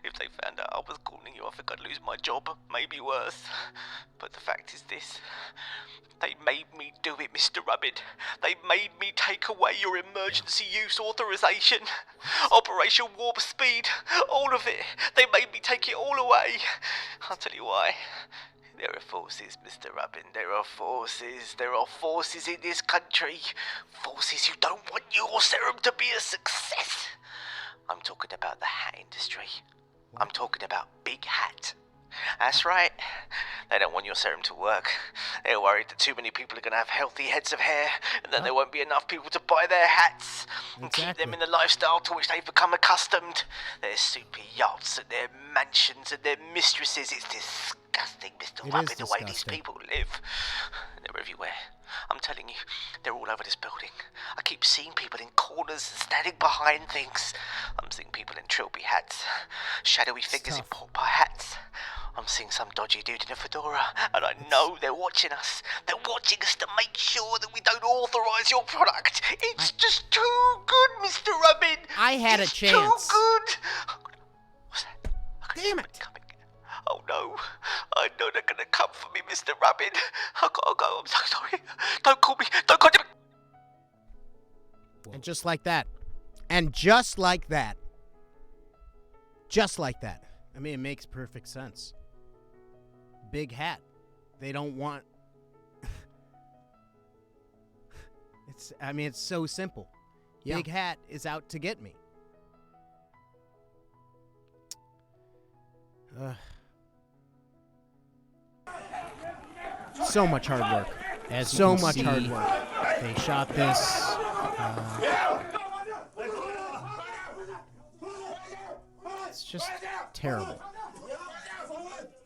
if they found out I was calling you, I think I'd lose my job, maybe worse. But the fact is this. They made me do it, Mr. Rubin. They made me take away your emergency use authorization. Operation Warp Speed. All of it. They made me take it all away. I'll tell you why. There are forces, Mr. Rubin. There are forces. There are forces in this country. Forces who don't want your serum to be a success. I'm talking about the hat industry. I'm talking about Big Hat. That's right. They don't want your serum to work. They're worried that too many people are going to have healthy heads of hair, and then there won't be enough people to buy their hats and keep them in the lifestyle to which they've become accustomed. Their super yachts and their mansions and their mistresses. It's disgusting, Mr. It Rubin, is the way these disgusting. people live. They're everywhere. I'm telling you, they're all over this building. I keep seeing people in corners and standing behind things. I'm seeing people in trilby hats, shadowy figures in pork pie hats. I'm seeing some dodgy dude in a fedora, and I know they're watching us. They're watching us to make sure that we don't authorize your product. It's just too good, Mr. Rubin. I had a It's chance. too good. What's that? Okay, Damn somebody it. coming. Oh no, I know they're gonna come for me, Mr. Rubin. I gotta go, I'm so sorry. Don't call me, don't contact me. And just like that. And just like that. Just like that. I mean, it makes perfect sense. Big Hat. They don't want... it's so simple. Yeah. Big Hat is out to get me. So much hard work. As you So can much see, hard work. They shot this. It's just terrible.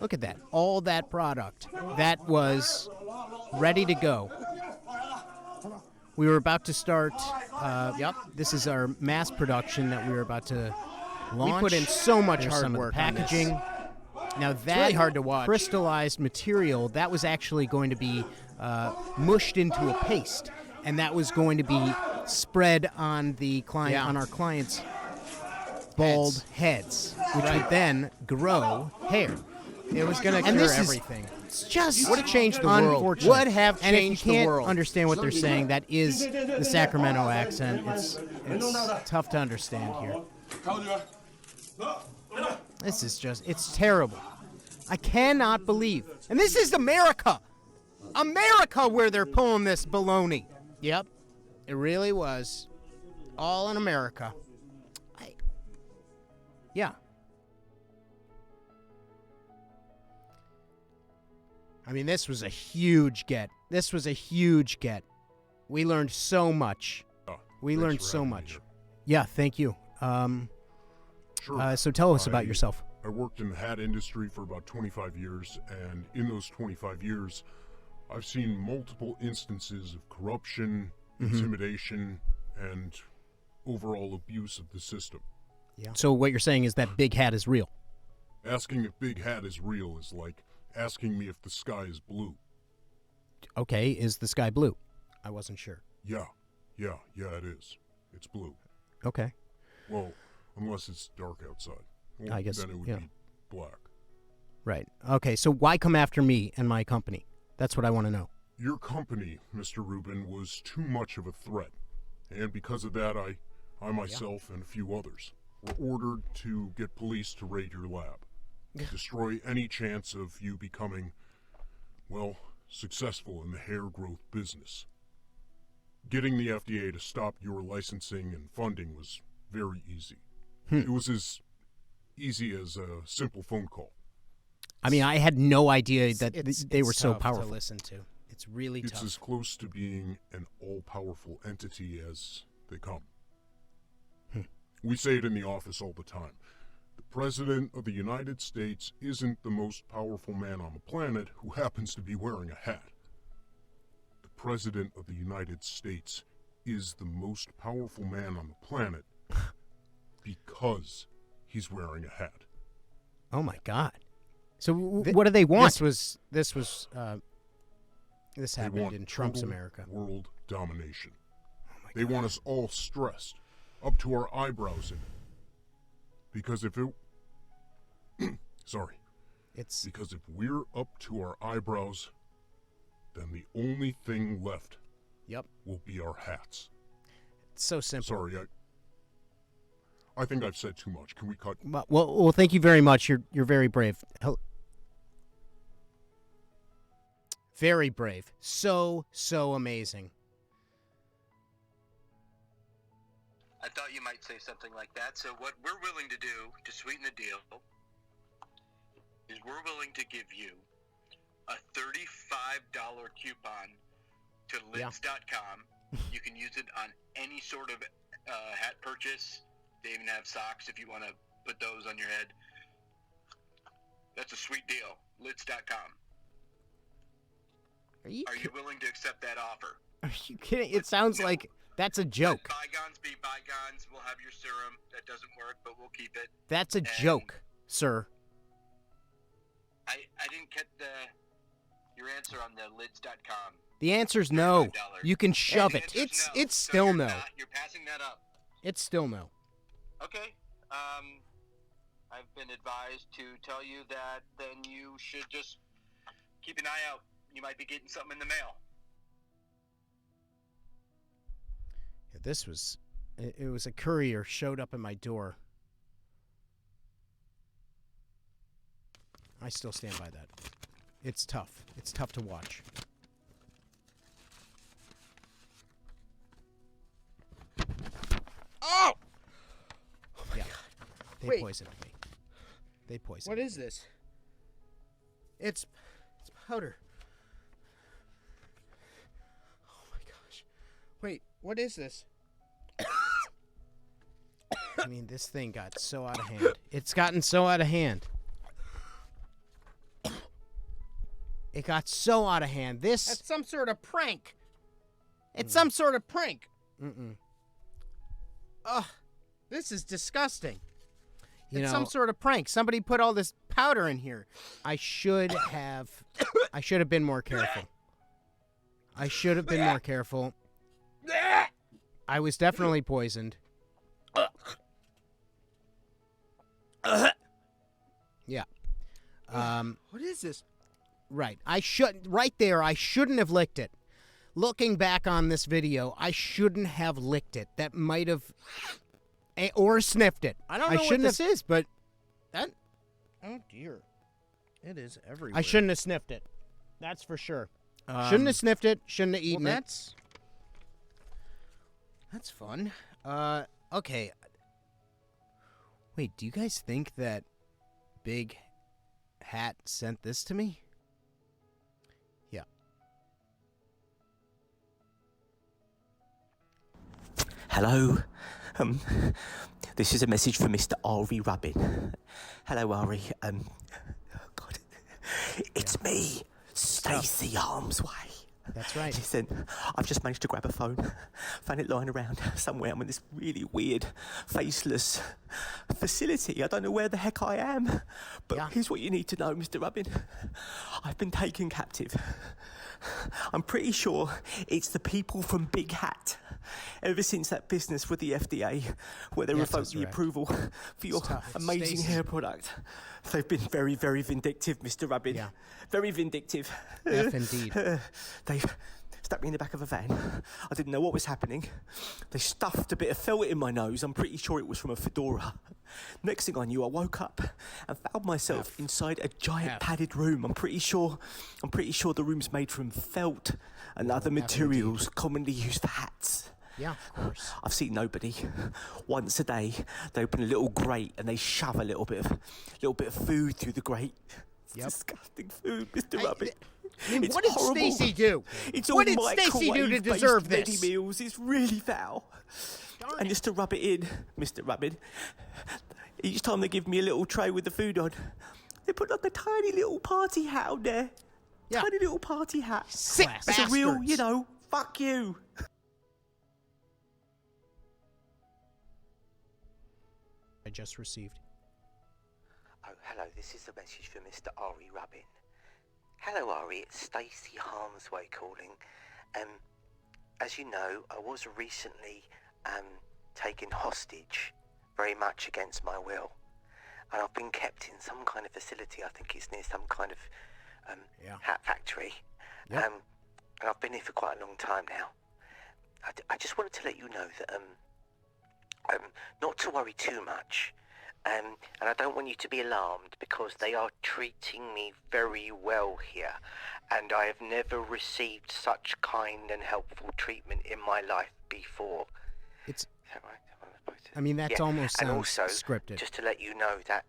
Look at that. All that product that was ready to go. We were about to start. This is our mass production that we were about to launch. We put in so much There's hard some of the work on this. packaging. Now that really hard to watch. crystallized material, that was actually going to be mushed into a paste, and that was going to be spread on the client on our clients' bald heads, which would then grow hair. It was going to And cure this is- everything. It's just Would have changed the world. unfortunate. Would have and if changed you the can't world. understand what they're saying, that is the Sacramento accent. It's tough to understand here. This is it's terrible. I cannot believe. And this is America! America where they're pulling this baloney. Yep, it really was. All in America. Yeah. I mean, this was a huge get. This was a huge get. We learned so much. We learned so much. Yeah, thank you. Sure. So tell us about yourself. I worked in the hat industry for about 25 years, and in those 25 years, I've seen multiple instances of corruption, intimidation, and overall abuse of the system. Yeah. So what you're saying is that Big Hat is real. Asking if Big Hat is real is like asking me if the sky is blue. Okay, is the sky blue? I wasn't sure. Yeah, it is. It's blue. Okay. Well, unless it's dark outside. Well, I guess, then it would yeah. be black. Right. Okay, so why come after me and my company? That's what I want to know. Your company, Mr. Rubin, was too much of a threat. And because of that, I myself and a few others were ordered to get police to raid your lab. Destroy any chance of you becoming, well, successful in the hair growth business. Getting the FDA to stop your licensing and funding was very easy. It was as easy as a simple phone call. I mean, I had no idea that they were it's so tough powerful. to listen to. It's really It's tough. as close to being an all-powerful entity as they come. We say it in the office all the time. The President of the United States isn't the most powerful man on the planet who happens to be wearing a hat. The President of the United States is the most powerful man on the planet because he's wearing a hat. Oh my God! So what do they want? This They happened want in Trump's total America. world domination. Oh my They God. want us all stressed, up to our eyebrows in it. Because if it... Sorry. It's Because if we're up to our eyebrows, then the only thing left yep. will be our hats. It's so simple. Sorry, I think I've said too much. Can we cut? Well, thank you very much. You're very brave. Very brave. So amazing. I thought you might say something like that. So what we're willing to do to sweeten the deal is we're willing to give you a $35 coupon to Yeah. lids.com. You can use it on any sort of hat purchase. They even have socks if you want to put those on your head. That's a sweet deal. Lids.com. Are you Are you willing to accept that offer? are you kidding? It sounds like that's a joke. Let bygones be bygones. We'll have your serum. That doesn't work, but we'll keep it. That's a joke, sir. I didn't get your answer on the lids.com. The answer's no. $35. You can shove The it. answer's It's no. it's So still you're no. You're passing that up. It's still no. Okay. I've been advised to tell you that then you should just keep an eye out. You might be getting something in the mail. This was it was a courier showed up at my door. I still stand by that. It's tough. It's tough to watch. Oh! Yeah. They Wait. poisoned me. They poisoned What me. is this? It's powder. Oh my gosh. Wait, what is this? I mean, this thing got so out of hand. It's gotten so out of hand. It got so out of hand. This That's some sort of prank. It's some sort of prank. mm-mm. Ugh. This is disgusting. You It's know, some sort of prank. Somebody put all this powder in here. I should have been more careful. I should have been more careful. I was definitely poisoned. Yeah. What is this? Right. I shouldn't have licked it. Looking back on this video, I shouldn't have licked it. That might have or sniffed it. I don't know what shouldn't this have, is, but that. Oh dear, it is everywhere. I shouldn't have sniffed it. That's for sure. Shouldn't have sniffed it. Shouldn't have eaten well, it. that's fun. Okay. Wait, do you guys think that Big Hat sent this to me? Yeah. Hello. This is a message from Mr. Ari Rubin. Hello, Ari. God, it's me, Stacey Armsway. That's right. Listen, I've just managed to grab a phone, found it lying around somewhere. I'm in this really weird, faceless facility. I don't know where the heck I am. But Yeah. here's what you need to know, Mr. Rubin. I've been taken captive. I'm pretty sure it's the people from Big Hat. Ever since that business with the FDA, where they Yes, revoked that's the right. approval for your It's tough. It's amazing Stacey. hair product, they've been very, very vindictive, Mr. Rabbit. Yeah. Very vindictive. F indeed. They've stuck me in the back of a van. I didn't know what was happening. They stuffed a bit of felt in my nose. I'm pretty sure it was from a fedora. Next thing I knew, I woke up and found myself inside a giant padded room. I'm pretty sure the room's made from felt and other materials commonly used for hats. Yeah, of course. I've seen nobody. Once a day, they open a little grate and they shove a little bit of food through the grate. It's Yep. disgusting food, Mr. Rabbit. I mean, It's what did horrible. Stacey do? It's What all did Stacey do to microwave-based deserve ready this? meals. It's really foul. And just to rub it in, Mr. Rabbit, each time they give me a little tray with the food on, they put like a tiny little party hat on there. Yeah. Tiny little party hat. Sick It's a real, bastards. fuck you. I just received. Oh, hello, this is a message for Mr. Ari Rubin. Hello, Ari, it's Stacey Harmsway calling. As you know, I was recently taken hostage, very much against my will. And I've been kept in some kind of facility. I think it's near some kind of hat factory. Yep. And I've been here for quite a long time now. I just wanted to let you know that not to worry too much. And I don't want you to be alarmed because they are treating me very well here. And I have never received such kind and helpful treatment in my life before. It's. Is that right? Am I supposed to- I mean, that's Yeah, almost and sounds also, scripted. just to let you know that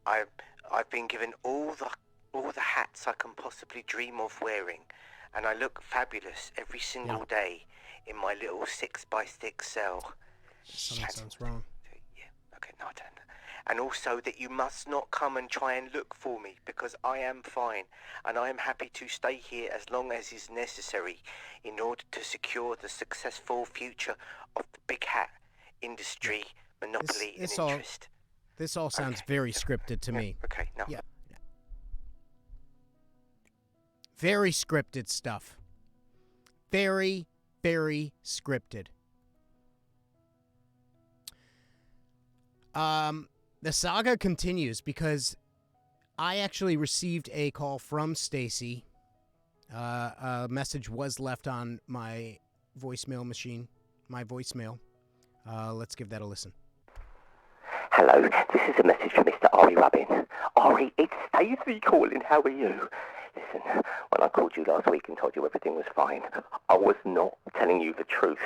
I've been given all the hats I can possibly dream of wearing, and I look fabulous every single day in my little 6x6 cell. Something sounds wrong. Yeah, okay, no, I don't. And also that you must not come and try and look for me because I am fine and I am happy to stay here as long as is necessary in order to secure the successful future of the big hat industry monopoly This and all- interest. This all sounds very scripted to me. Okay, no. Yeah. Very scripted stuff. Very, very scripted. The saga continues because I actually received a call from Stacey. A message was left on my voicemail machine, my voicemail. Let's give that a listen. Hello, this is a message from Mr. Ari Rubin. Ari, it's Stacey calling. How are you? Listen, when I called you last week and told you everything was fine, I was not telling you the truth.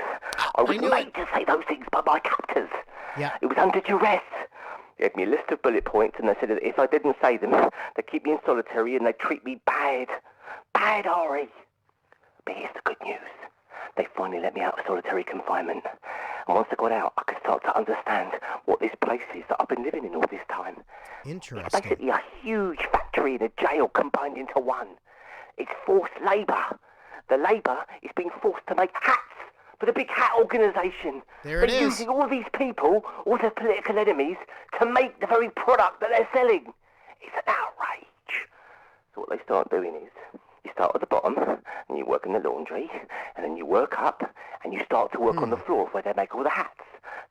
I was knew made to say those things by my captors. Yeah. It was under duress. They gave me a list of bullet points and they said that if I didn't say them, they'd keep me in solitary and they'd treat me bad. Bad, Ari. But here's the good news. They finally let me out of solitary confinement. And once I got out, I could start to understand what this place is that I've been living in all this time. It's Interesting. basically a huge factory and a jail combined into one. It's forced labour. The labour is being forced to make hats for the big hat organisation. There it They're is. using all these people, all their political enemies, to make the very product that they're selling. It's an outrage. So what they start doing is, you start at the bottom, and you work in the laundry, and then you work up, and you start to work on the floor where they make all the hats.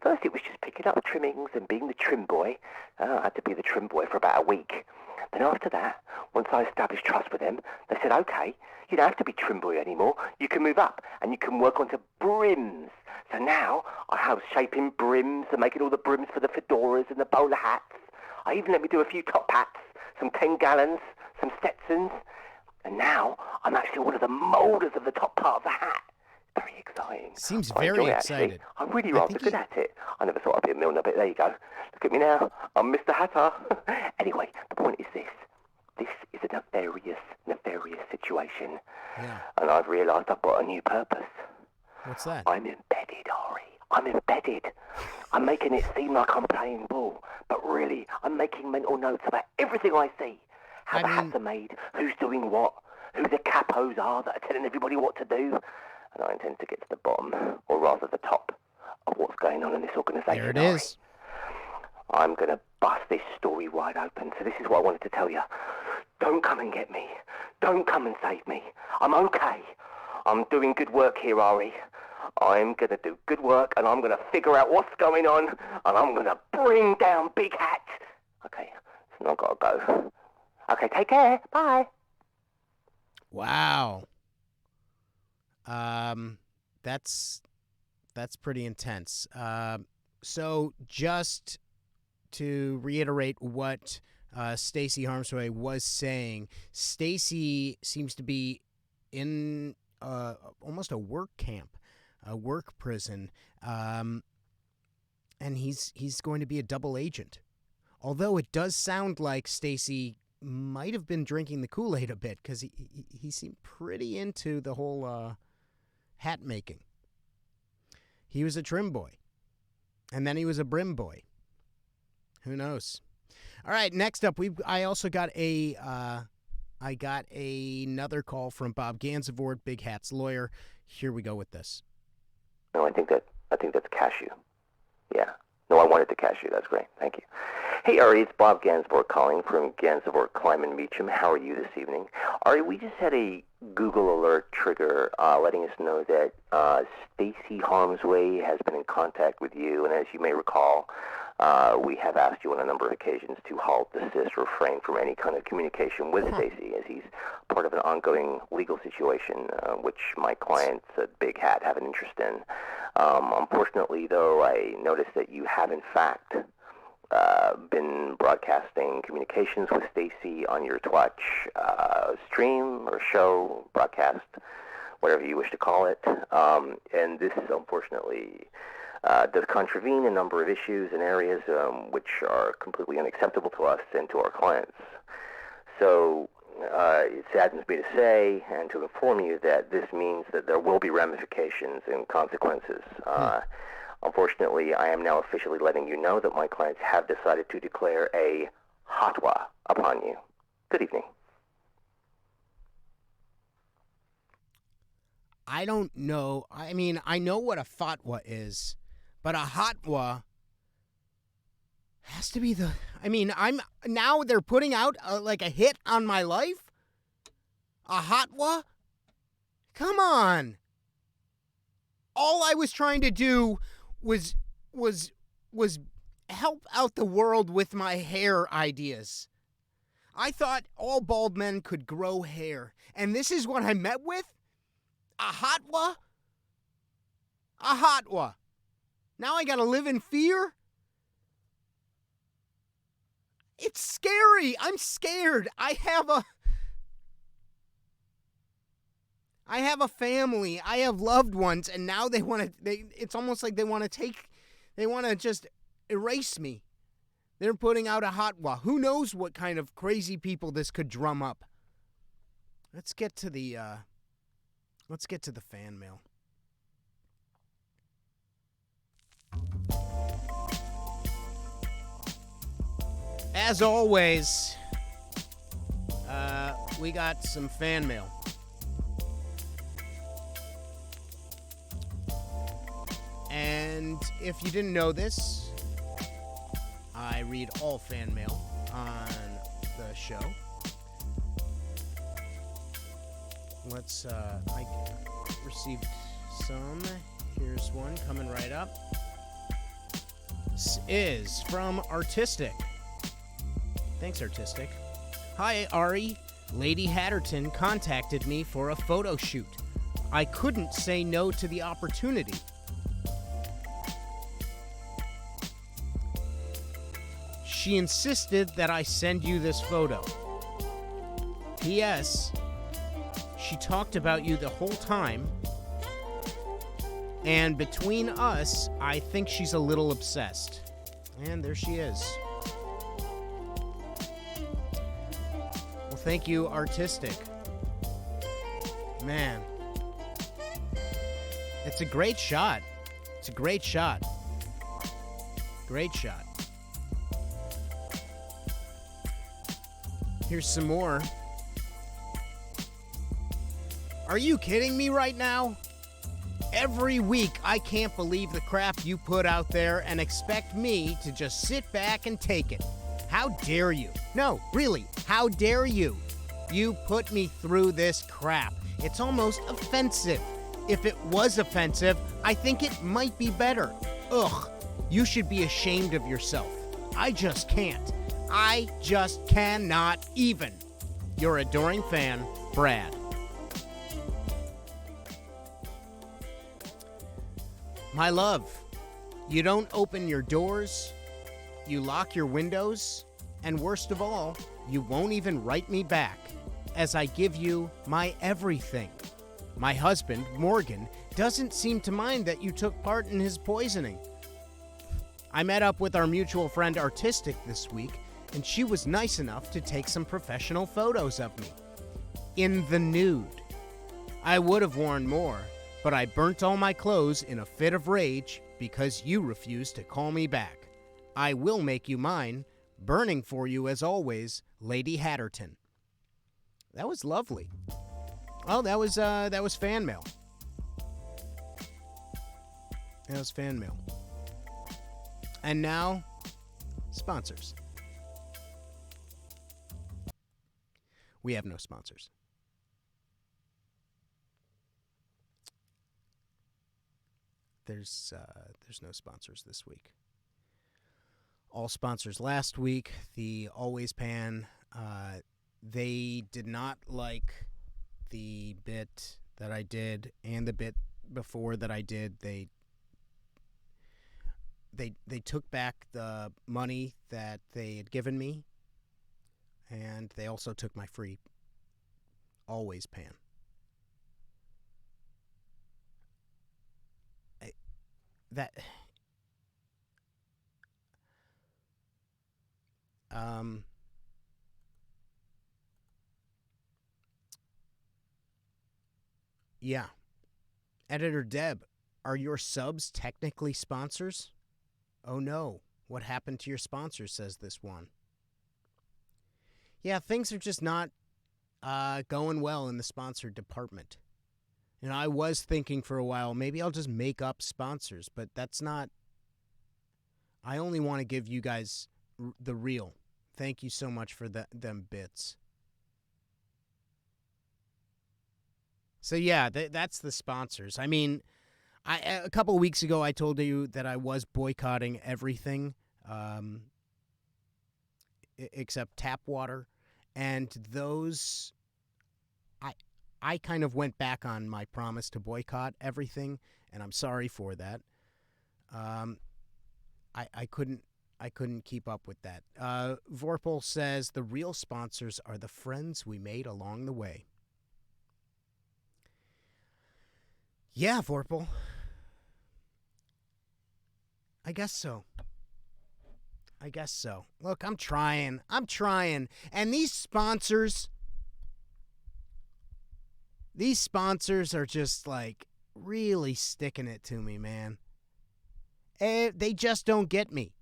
First it was just picking up the trimmings and being the trim boy. I had to be the trim boy for about a week. Then after that, once I established trust with them, they said, okay, you don't have to be trim boy anymore. You can move up, and you can work onto brims. So now, I have shaping brims and making all the brims for the fedoras and the bowler hats. I even let me do a few top hats, some 10 gallons, some Stetsons. And now, I'm actually one of the moulders of the top part of the hat. Very exciting. Seems I very enjoy it, actually. excited. I'm really I rather think good at it. I never thought I'd be a Milner, but there you go. Look at me now. I'm Mr. Hatter. Anyway, the point is this. This is a nefarious situation. Yeah. And I've realised I've got a new purpose. What's that? I'm embedded, Ari. I'm embedded. I'm making it seem like I'm playing ball, but really, I'm making mental notes about everything I see. How the hats are made, who's doing what, who the capos are that are telling everybody what to do. And I intend to get to the bottom, or rather the top, of what's going on in this organisation. There it Ari. is. I'm going to bust this story wide open. So this is what I wanted to tell you. Don't come and get me. Don't come and save me. I'm okay. I'm doing good work here, Ari. I'm gonna do good work, and I'm gonna figure out what's going on, and I'm gonna bring down Big Hat. Okay, so I've got to go. Okay, take care. Bye. Wow. That's pretty intense. So just to reiterate what Stacey Harmsway was saying, Stacey seems to be in almost a work camp, a work prison, and he's going to be a double agent. Although it does sound like Stacey might have been drinking the Kool-Aid a bit, because he seemed pretty into the whole hat making. He was a trim boy, and then he was a brim boy. Who knows? All right, next up, I also got another call from Bob Gansevoort, Big Hat's lawyer. Here we go with this. No, I think that's cashew. Yeah. No, I wanted to cashew. That's great. Thank you. Hey, Ari, it's Bob Gansevoort calling from Gansevoort Kleiman Meacham. How are you this evening? Ari, we just had a Google alert trigger letting us know that Stacey Harmsway has been in contact with you, and as you may recall, we have asked you on a number of occasions to halt, desist, refrain from any kind of communication with Stacey, as he's part of an ongoing legal situation, which my clients at Big Hat have an interest in. Unfortunately, though, I noticed that you have, in fact, been broadcasting communications with Stacey on your Twitch stream or show, broadcast, whatever you wish to call it. And this, unfortunately, does contravene a number of issues and areas which are completely unacceptable to us and to our clients. So it saddens me to say and to inform you that this means that there will be ramifications and consequences. Unfortunately, I am now officially letting you know that my clients have decided to declare a fatwa upon you. Good evening. I don't know. I mean, I know what a fatwa is, but a fatwa has to be the... I mean, now they're putting out like a hit on my life? A fatwa? Come on. All I was trying to do was help out the world with my hair ideas. I thought all bald men could grow hair, and this is what I met with? A fatwa? A fatwa. Now I gotta live in fear? It's scary. I'm scared. I have a family. I have loved ones, and now they want to. It's almost like they want to just erase me. They're putting out a fatwa. Who knows what kind of crazy people this could drum up? Let's get to the fan mail. As always, we got some fan mail. And if you didn't know this, I read all fan mail on the show. I received some. Here's one coming right up. This is from Artistic. Thanks, Artistic. Hi, Ari. Lady Hatterton contacted me for a photo shoot. I couldn't say no to the opportunity. She insisted that I send you this photo. P.S. She talked about you the whole time, and between us, I think she's a little obsessed. And there she is. Well, thank you, Artistic. Man. It's a great shot. It's a great shot. Great shot. Here's some more. Are you kidding me right now? Every week, I can't believe the crap you put out there and expect me to just sit back and take it. How dare you? No, really, how dare you? You put me through this crap. It's almost offensive. If it was offensive, I think it might be better. Ugh, you should be ashamed of yourself. I just can't. I just cannot even. Your adoring fan, Brad. My love, you don't open your doors, you lock your windows, and worst of all, you won't even write me back, as I give you my everything. My husband, Morgan, doesn't seem to mind that you took part in his poisoning. I met up with our mutual friend Artistic this week, and she was nice enough to take some professional photos of me. In the nude. I would have worn more, but I burnt all my clothes in a fit of rage because you refused to call me back. I will make you mine, burning for you as always, Lady Hatterton. That was lovely. Oh, that was fan mail. That was fan mail. And now, sponsors. We have no sponsors. There's no sponsors this week. All sponsors last week. The Always Pan. They did not like the bit that I did and the bit before that I did. They took back the money that they had given me, and they also took my free Always Pan. Yeah. Editor Deb, are your subs technically sponsors? Oh no, what happened to your sponsors, says this one. Yeah, things are just not going well in the sponsor department. And I was thinking for a while, maybe I'll just make up sponsors, but that's not... I only want to give you guys the real. Thank you so much for them bits. So yeah, that's the sponsors. I mean, a couple of weeks ago I told you that I was boycotting everything except tap water, and those... I kind of went back on my promise to boycott everything, and I'm sorry for that. I couldn't keep up with that. Vorpal says the real sponsors are the friends we made along the way. Yeah, Vorpal. I guess so. Look, I'm trying. And these sponsors are just like really sticking it to me, man. They just don't get me.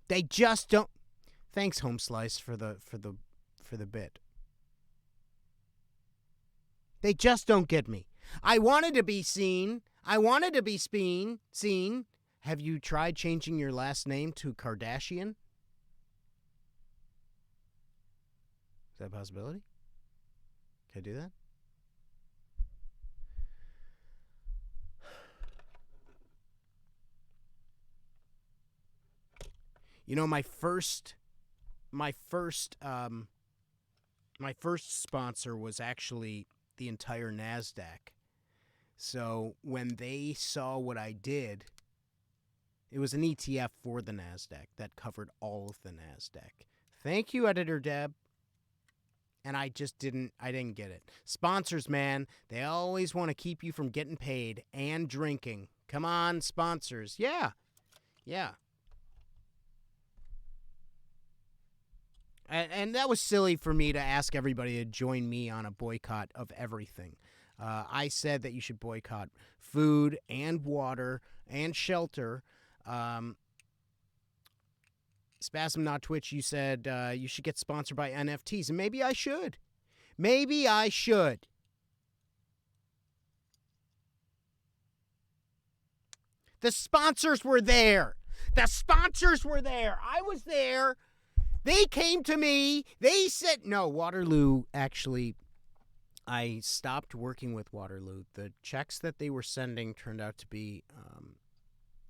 They just don't. Thanks, Home Slice, for the bit. They just don't get me. I wanted to be seen. Seen. Have you tried changing your last name to Kardashian? Is that a possibility? Can I do that? You know, my first sponsor was actually the entire NASDAQ. So when they saw what I did, it was an ETF for the NASDAQ that covered all of the NASDAQ. Thank you, Editor Deb. And I didn't get it. Sponsors, man, they always want to keep you from getting paid and drinking. Come on, sponsors. Yeah. And that was silly for me to ask everybody to join me on a boycott of everything. I said that you should boycott food and water and shelter. Spasm Not Twitch, you said you should get sponsored by NFTs, and maybe I should. The sponsors were there. I was there. They came to me. They said, no, Waterloo, actually, I stopped working with Waterloo. The checks that they were sending turned out to be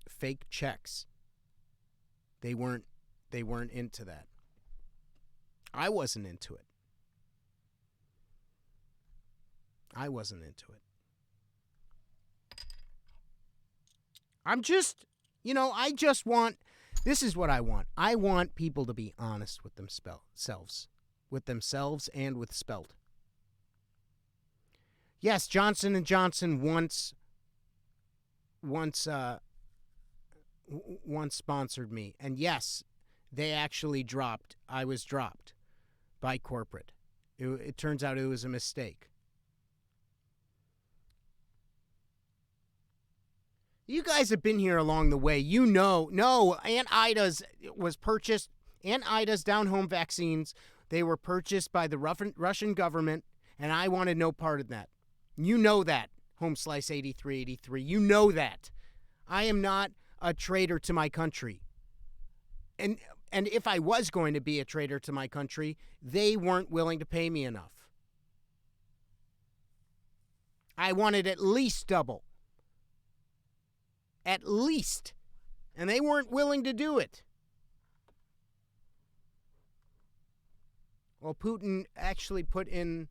fake checks. They weren't into that. I wasn't into it. I wasn't into it. I'm just, I just want, this is what I want. I want people to be honest with themselves and with Spelt. Yes, Johnson & Johnson once sponsored me. And yes, they actually I was dropped by corporate. It turns out it was a mistake. You guys have been here along the way. No, Aunt Ida's was purchased. Aunt Ida's down-home vaccines, they were purchased by the Russian government, and I wanted no part of that. You know that, Homeslice 8383. You know that. I am not a traitor to my country. And if I was going to be a traitor to my country, they weren't willing to pay me enough. I wanted at least double. At least. And they weren't willing to do it. Well, Putin actually put in...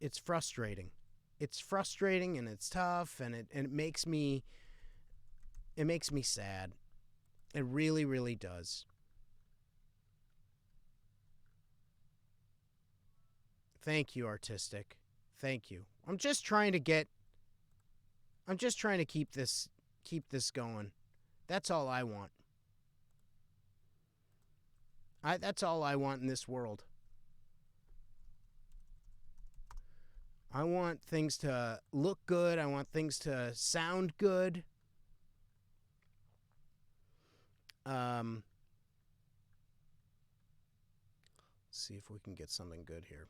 It's frustrating. It's frustrating and it's tough and it makes me sad. It really, really does. Thank you, Artistic. Thank you. I'm just trying to keep this going. That's all I want. That's all I want in this world. I want things to look good. I want things to sound good. Let's see if we can get something good here.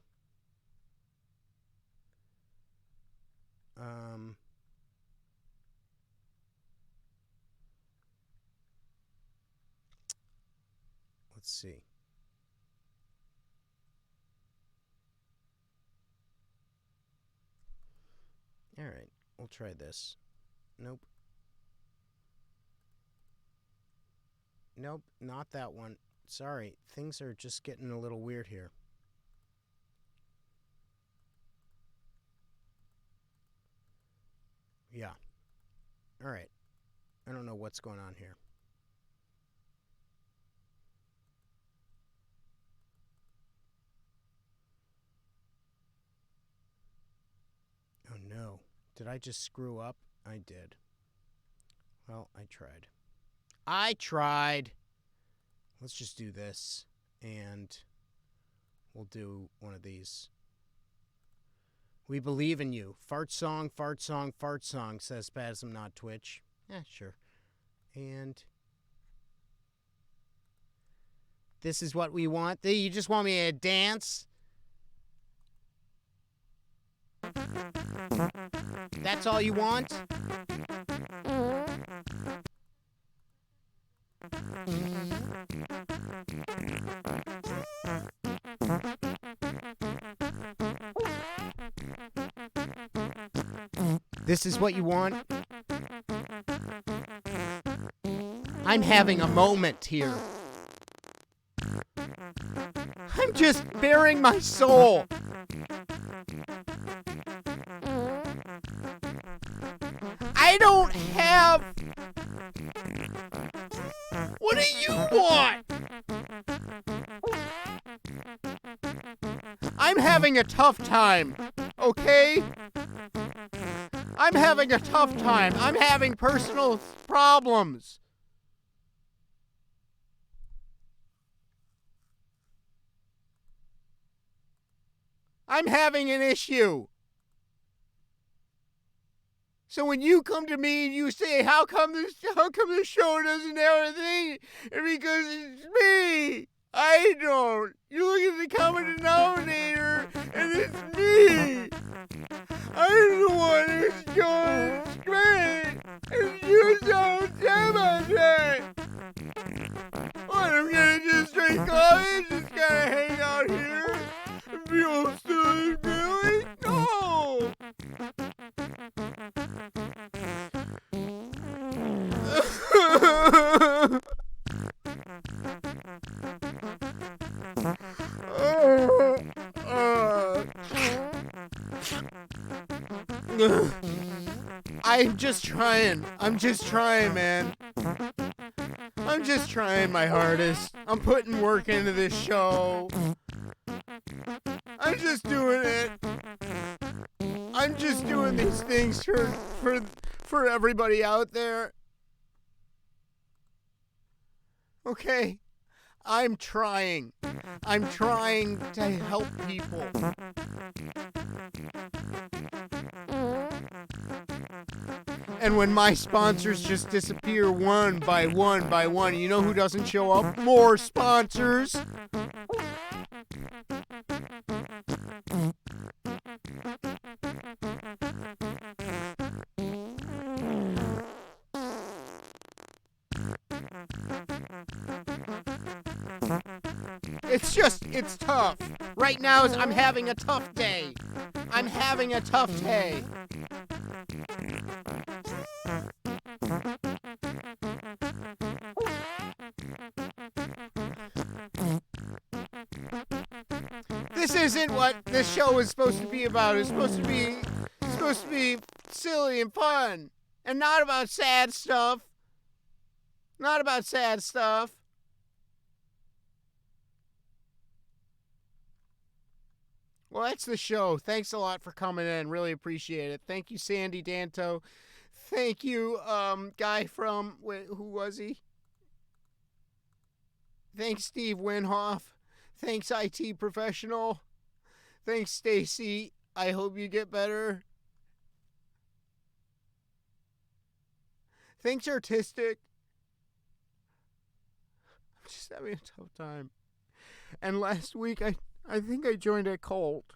Let's see. All right, we'll try this. Nope. Nope, not that one. Sorry, things are just getting a little weird here. Yeah. All right. I don't know what's going on here. Oh no. Did I just screw up? I did. Well, I tried. Let's just do this. And we'll do one of these. We believe in you. Fart song, says Spasm, not Twitch. Yeah, sure. And this is what we want. You just want me to dance? That's all you want? This is what you want? I'm having a moment here. I'm just bearing my soul. I don't have... What do you want? I'm having a tough time, okay? I'm having a tough time. I'm having personal problems. I'm having an issue. So when you come to me and you say, how come the show doesn't have a thing? And because it's me. I don't. You look at the common denominator and it's me. I'm the one who's going straight. And you don't sabotage it. I'm just trying. I'm just trying, man. I'm just trying my hardest. I'm putting work into this show. I'm just doing it. I'm just doing these things for everybody out there. Okay? I'm trying. I'm trying to help people. And when my sponsors just disappear one by one, you know who doesn't show up? More sponsors. It's tough. Right now, I'm having a tough day. I'm having a tough day. This isn't what this show is supposed to be about. It's supposed to be silly and fun, and not about sad stuff. Not about sad stuff. Well, that's the show. Thanks a lot for coming in. Really appreciate it. Thank you, Sandy Danto. Thank you, guy from, who was he? Thanks, Steve Winhoff. Thanks, IT Professional. Thanks, Stacy. I hope you get better. Thanks, Artistic. I'm just having a tough time. And last week, I think I joined a cult.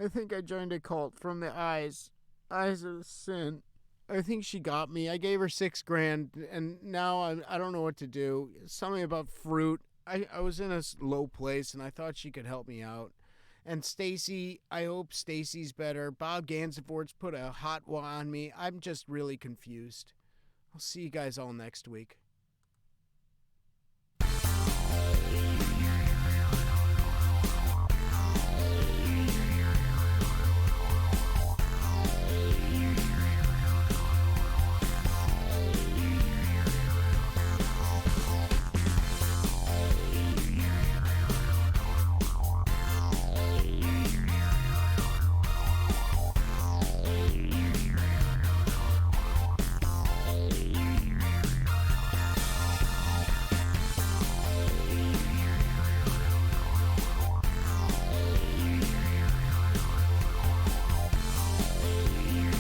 I think I joined a cult from the Eyes of Sin. I think she got me. I gave her $6,000, and now I don't know what to do. Something about fruit. I was in a low place, and I thought she could help me out. And Stacy, I hope Stacy's better. Bob Gansevoort's put a hot one on me. I'm just really confused. I'll see you guys all next week.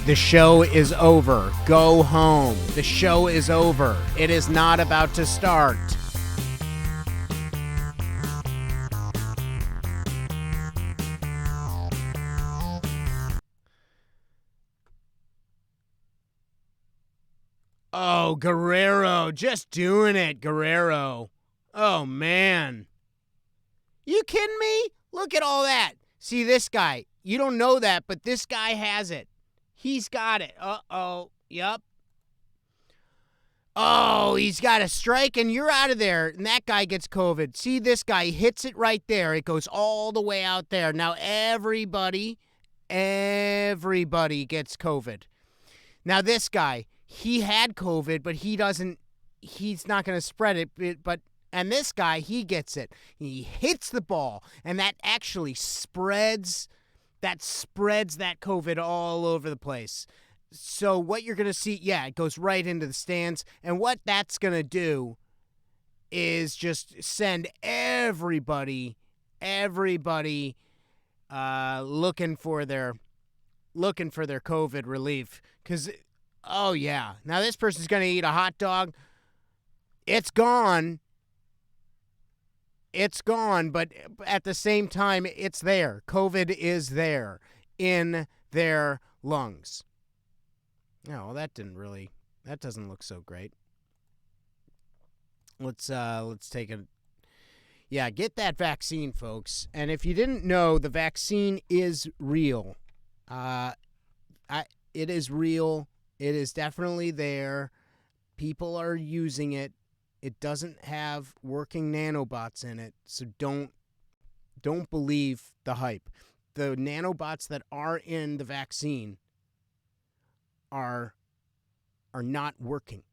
The show is over. Go home. The show is over. It is not about to start. Oh, Guerrero. Just doing it, Guerrero. Oh, man. You kidding me? Look at all that. See, this guy. You don't know that, but this guy has it. He's got it. Uh-oh. Yup. Oh, he's got a strike, and you're out of there. And that guy gets COVID. See, this guy hits it right there. It goes all the way out there. Now, everybody gets COVID. Now, this guy, he had COVID, but he's not going to spread it. And this guy, he gets it. He hits the ball, and that actually spreads that COVID all over the place. So what you're going to see, it goes right into the stands. And what that's going to do is just send everybody looking for their COVID relief. Because, oh, yeah. Now this person's going to eat a hot dog. It's gone. It's gone, but at the same time, it's there. COVID is there in their lungs. Oh, well, that doesn't look so great. Let's take a, get that vaccine, folks. And if you didn't know, the vaccine is real. It is real. It is definitely there. People are using it. It doesn't have working nanobots in it, so don't believe the hype. The nanobots that are in the vaccine are not working.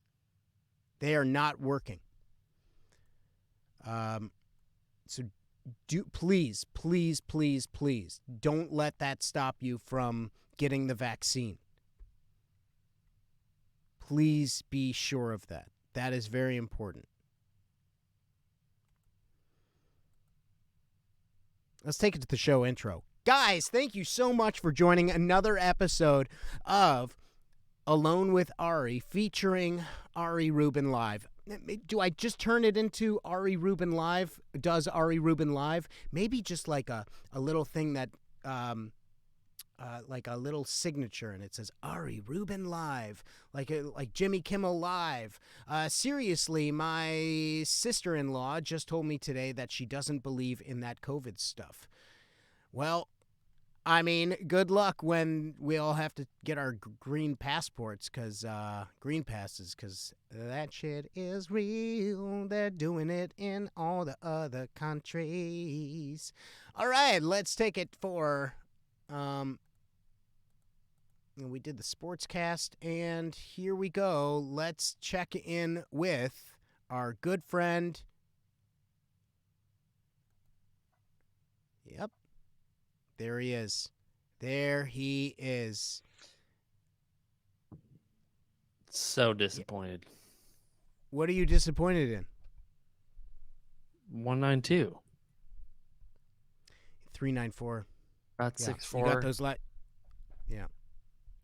They are not working. So please don't let that stop you from getting the vaccine. Please be sure of that. That is very important. Let's take it to the show intro. Guys, thank you so much for joining another episode of Alone with Ari, featuring Ari Rubin Live. Do I just turn it into Ari Rubin Live? Does Ari Rubin Live? Maybe just like a little thing that, like a little signature, and it says Ari Rubin Live, like Jimmy Kimmel Live. Seriously, my sister-in-law just told me today that she doesn't believe in that COVID stuff. Well, I mean, good luck when we all have to get our green passports, green passes, because that shit is real. They're doing it in all the other countries. All right, let's take it for, we did the sports cast, and here we go. Let's check in with our good friend. Yep. There he is. There he is. So disappointed. What are you disappointed in? 192. 394. About Yeah, 6'4". You got those yeah.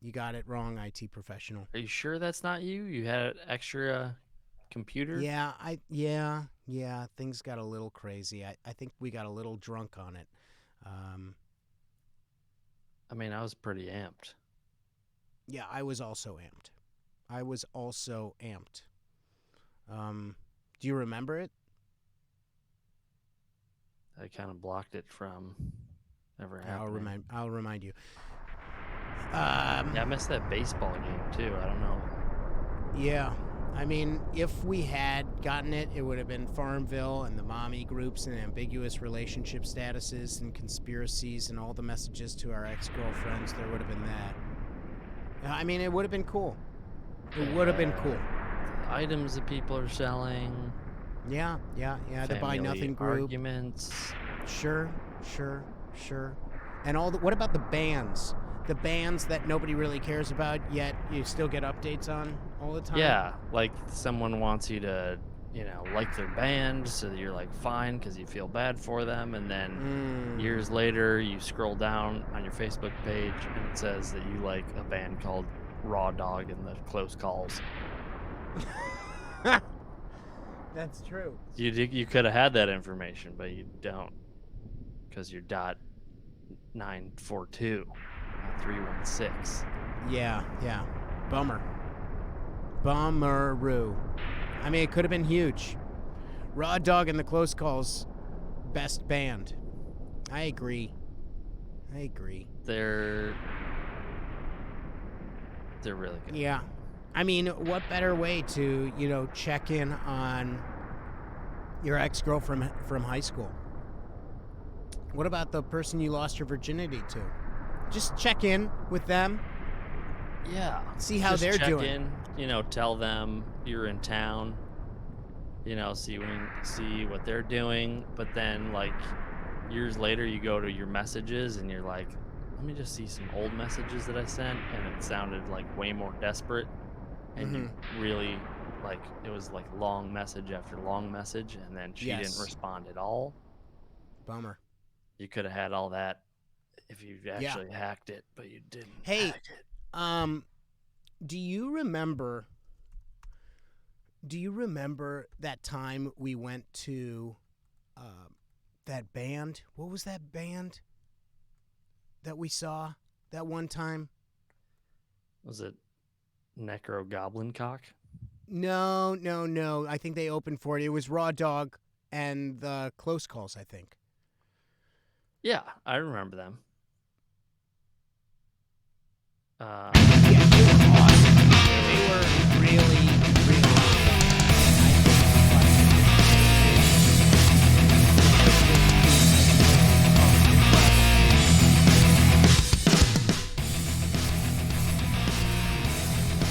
You got it wrong, IT professional. Are you sure that's not you? You had an extra computer? Yeah, things got a little crazy. I think we got a little drunk on it. I mean, I was pretty amped. Yeah, I was also amped. Do you remember it? I kind of blocked it from ever happening. I'll remind you. Yeah, I missed that baseball game too. I don't know. Yeah, I mean, if we had gotten it, it would have been Farmville and the mommy groups and ambiguous relationship statuses and conspiracies and all the messages to our ex-girlfriends. There would have been that. I mean, it would have been cool. It would have been cool. Items that people are selling. Yeah. The Buy Nothing group. Arguments. Sure. And what about the bands? The bands that nobody really cares about, yet you still get updates on all the time? Yeah, like someone wants you to, like their band, so that you're like fine because you feel bad for them, and then years later you scroll down on your Facebook page and it says that you like a band called Raw Dog and the Close Calls. That's true. You could have had that information, but you don't, because you're .942. 316. Yeah. Bummeroo. I mean, it could have been huge. Raw Dog and the Close Calls, best band. I agree. They're really good. Yeah. I mean, what better way to, check in on your ex-girlfriend from high school? What about the person you lost your virginity to? Just check in with them. Yeah. See how just they're check doing. In, tell them you're in town. See what they're doing. But then, like, years later, you go to your messages and you're like, let me just see some old messages that I sent, and it sounded like way more desperate. And you really, like, it was like long message after long message, and then she didn't respond at all. Bummer. You could have had all that if you actually hacked it, but you didn't. Hey, hack it. Do you remember that time we went to that band? What was that band that we saw that one time? Was it Necro Goblin Cock? No. I think they opened for it. It was Raw Dog and the Close Calls, I think. Yeah, I remember them. Yeah, they were awesome.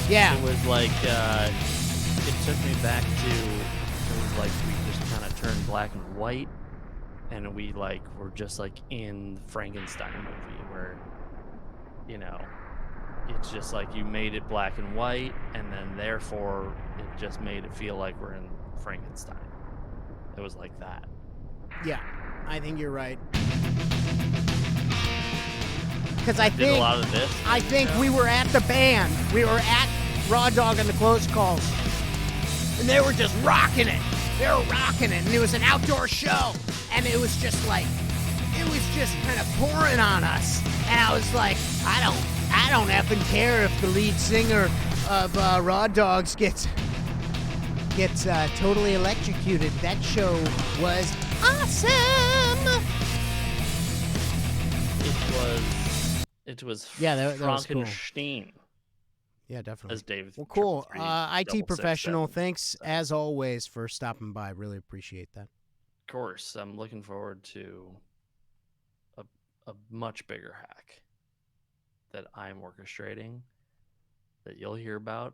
Yeah. It was like it took me back to, it was like we just kind of turned black and white, and we like were just like in the Frankenstein movie where, you know, it's just like you made it black and white, and then therefore it just made it feel like we're in Frankenstein. It was like that. Yeah, I think you're right. Because I Did a think lot of this. I think we were at the band. We were at Raw Dog and the Close Calls, and they were just rocking it. They were rocking it, and it was an outdoor show, and it was just like, it was just kind of pouring on us, and I was like, I don't effing care if the lead singer of Raw Dogs gets totally electrocuted. That show was awesome. It was Yeah, that was cool. Frankenstein. Yeah, definitely. As Dave. Well, cool. 333 IT professional, 767. thanks as always for stopping by. Really appreciate that. Of course, I'm looking forward to a much bigger hack that I'm orchestrating that you'll hear about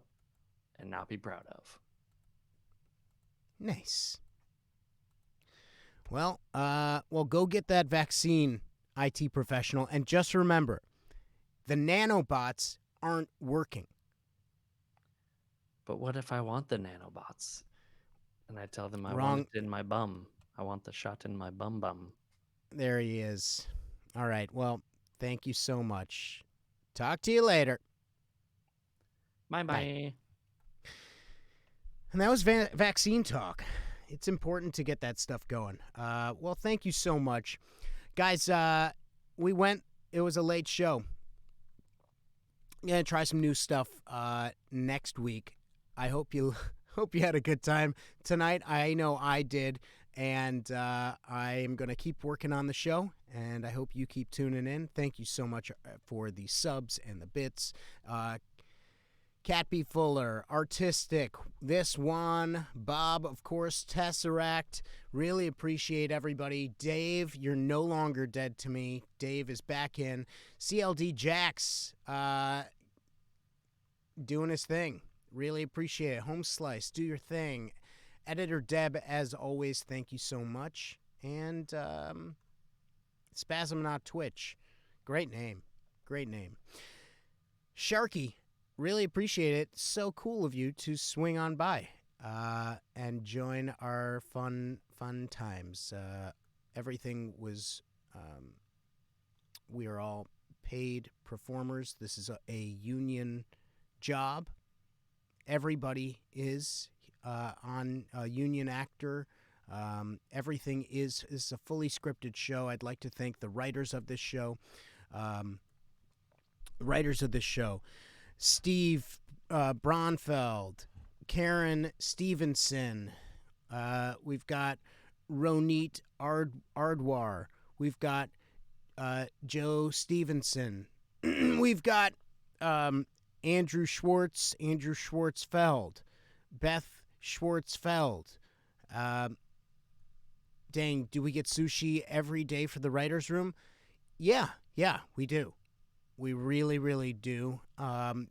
and not be proud of. Nice. Well, go get that vaccine, IT professional, and just remember, the nanobots aren't working. But what if I want the nanobots? And I tell them I Wrong. want it in my bum. I want the shot in my bum. There he is. All right. Well, thank you so much. Talk to you later. Bye. And that was vaccine talk. It's important to get that stuff going. Well, thank you so much. Guys, we went. It was a late show. I'm going to try some new stuff next week. I hope you had a good time tonight. I know I did. And I am going to keep working on the show, and I hope you keep tuning in. Thank you so much for the subs and the bits. Cat B. Fuller, Artistic, This One, Bob, of course, Tesseract. Really appreciate everybody. Dave, you're no longer dead to me. Dave is back in. CLD Jax doing his thing. Really appreciate it. Home Slice, do your thing. Editor Deb, as always, thank you so much. And Spasm Not Twitch, great name. Great name. Sharky, really appreciate it. So cool of you to swing on by and join our fun times. Everything was, we are all paid performers. This is a union job. Everybody is on a union actor. Everything is a fully scripted show. I'd like to thank the writers of this show. Steve Bronfeld, Karen Stevenson. We've got Ronit Ardwar. We've got Joe Stevenson. We've got Andrew Schwartzfeld, Beth Schwartzfeld. Dang, do we get sushi every day for the writer's room? Yeah, we do. We really, really do.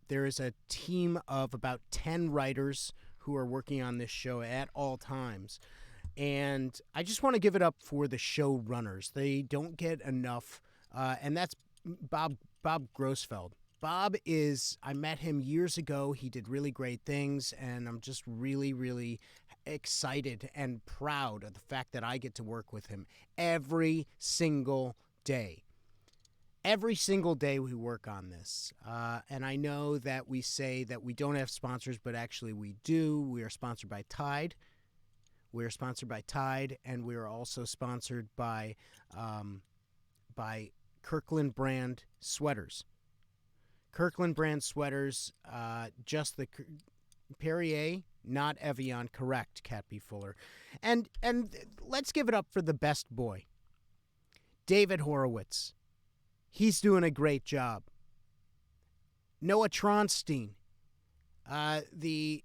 There is a team of about 10 writers who are working on this show at all times. And I just want to give it up for the showrunners. They don't get enough, and that's Bob Grossfeld. Bob I met him years ago. He did really great things, and I'm just really, really excited and proud of the fact that I get to work with him every single day. Every single day we work on this. And I know that we say that we don't have sponsors, but actually we do. We are sponsored by Tide. We are sponsored by Tide, and we are also sponsored by Kirkland brand sweaters. Kirkland brand sweaters, just the Perrier, not Evian, correct, Cat B. Fuller. And let's give it up for the best boy, David Horowitz. He's doing a great job. Noah Tronstein, the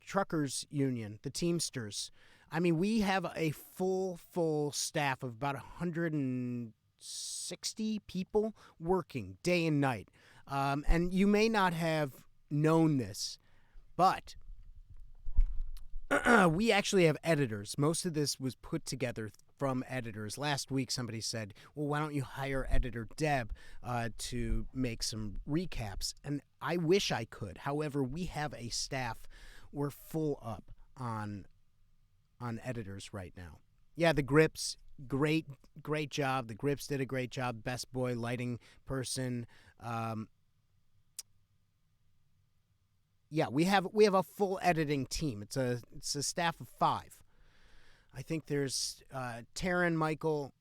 truckers union, the Teamsters. I mean, we have a full staff of about 160 people working day and night. And you may not have known this, but we actually have editors. Most of this was put together from editors. Last week, somebody said, well, why don't you hire editor Deb to make some recaps? And I wish I could. However, we have a staff. We're full up on editors right now. Yeah, the Grips, great job. The Grips did a great job. Best boy lighting person. Yeah, we have a full editing team. It's a staff of 5. I think there's Taryn, Michael,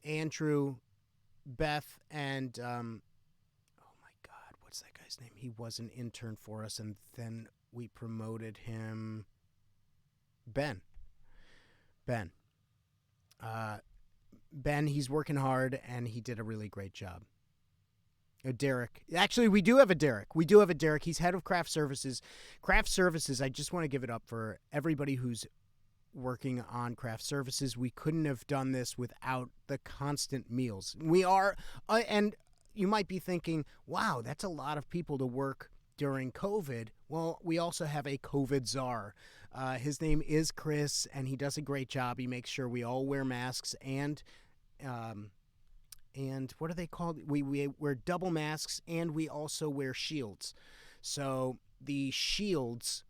Andrew, Beth, and oh my God, what's that guy's name? He was an intern for us, and then we promoted him. Ben. Ben, he's working hard, and he did a really great job. Derek. Actually, we do have a Derek. He's head of craft services. Craft services, I just want to give it up for everybody who's working on craft services. We couldn't have done this without the constant meals. We are, and you might be thinking, wow, that's a lot of people to work during COVID. Well, we also have a COVID czar. His name is Chris, and he does a great job. He makes sure we all wear masks and what are they called? We wear double masks, and we also wear shields. So the shields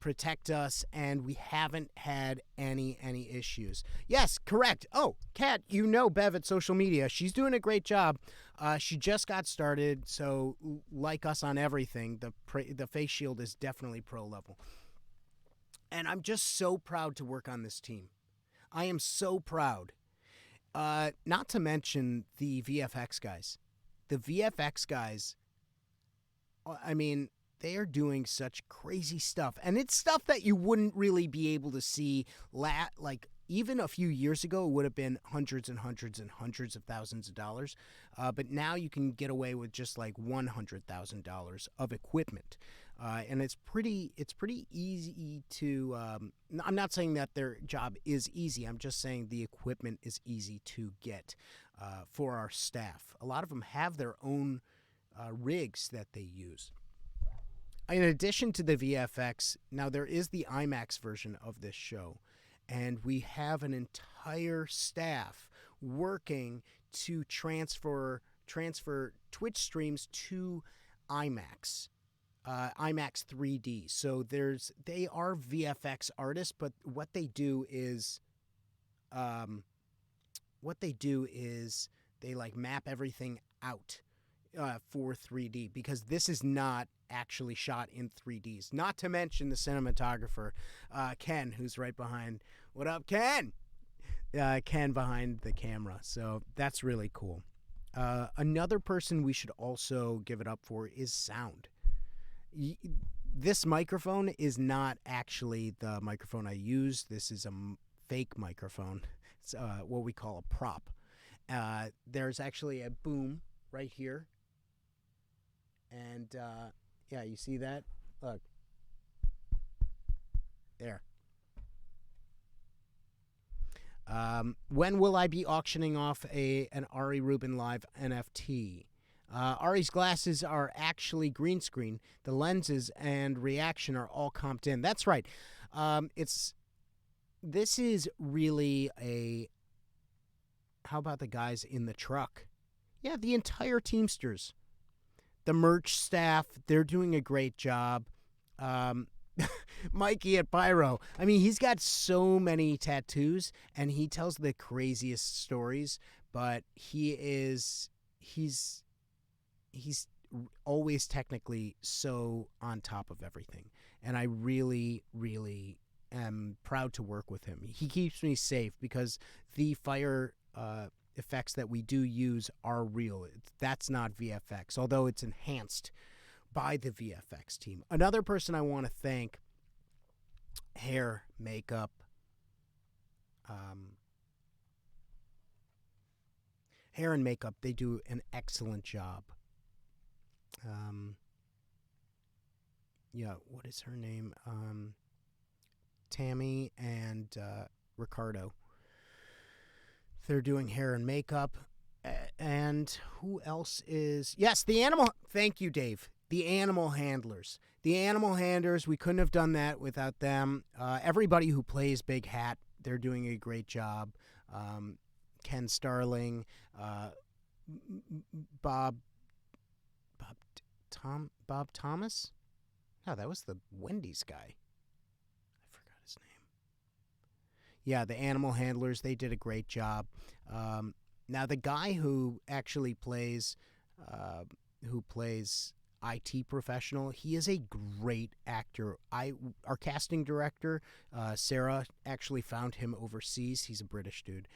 protect us, and we haven't had any issues. Yes, correct. Oh, Kat, Bev at social media. She's doing a great job. She just got started, so like us on everything, the face shield is definitely pro level. And I'm just so proud to work on this team. I am so proud. Not to mention the VFX guys. The VFX guys, I mean, they are doing such crazy stuff. And it's stuff that you wouldn't really be able to see, like, even a few years ago, it would have been hundreds and hundreds and hundreds of thousands of dollars. But now you can get away with just like $100,000 of equipment. And it's pretty easy to, I'm not saying that their job is easy. I'm just saying the equipment is easy to get for our staff. A lot of them have their own rigs that they use. In addition to the VFX, now there is the IMAX version of this show, and we have an entire staff working to transfer Twitch streams to IMAX. IMAX 3D. So they are VFX artists, but what they do is they like map everything out for 3D, because this is not actually shot in 3Ds. Not to mention the cinematographer, Ken, who's right behind. What up, Ken? Ken behind the camera. So that's really cool. Another person we should also give it up for is sound. This microphone is not actually the microphone I use. This is a fake microphone. It's what we call a prop. There's actually a boom right here. And, yeah, you see that? Look. There. When will I be auctioning off an Ari Rubin Live NFT? Ari's glasses are actually green screen. The lenses and reaction are all comped in. That's right. This is really a... How about the guys in the truck? Yeah, the entire Teamsters. The merch staff, they're doing a great job. Mikey at Pyro. I mean, he's got so many tattoos, and he tells the craziest stories, but he's always technically so on top of everything. And I really, really am proud to work with him. He keeps me safe because the fire effects that we do use are real. That's not VFX, although it's enhanced by the VFX team. Another person I want to thank, hair, makeup, hair and makeup, they do an excellent job. Yeah, what is her name? Tammy and Ricardo. They're doing hair and makeup, And who else is? Yes, the animal. Thank you, Dave. The animal handlers. The animal handlers. We couldn't have done that without them. Everybody who plays Big Hat, they're doing a great job. Ken Starling, Bob Thomas. No, that was the Wendy's guy. I forgot his name. Yeah, the animal handlers. They did a great job. Now, the guy who actually plays IT professional, he is a great actor. Our casting director, Sarah, actually found him overseas. He's a British dude.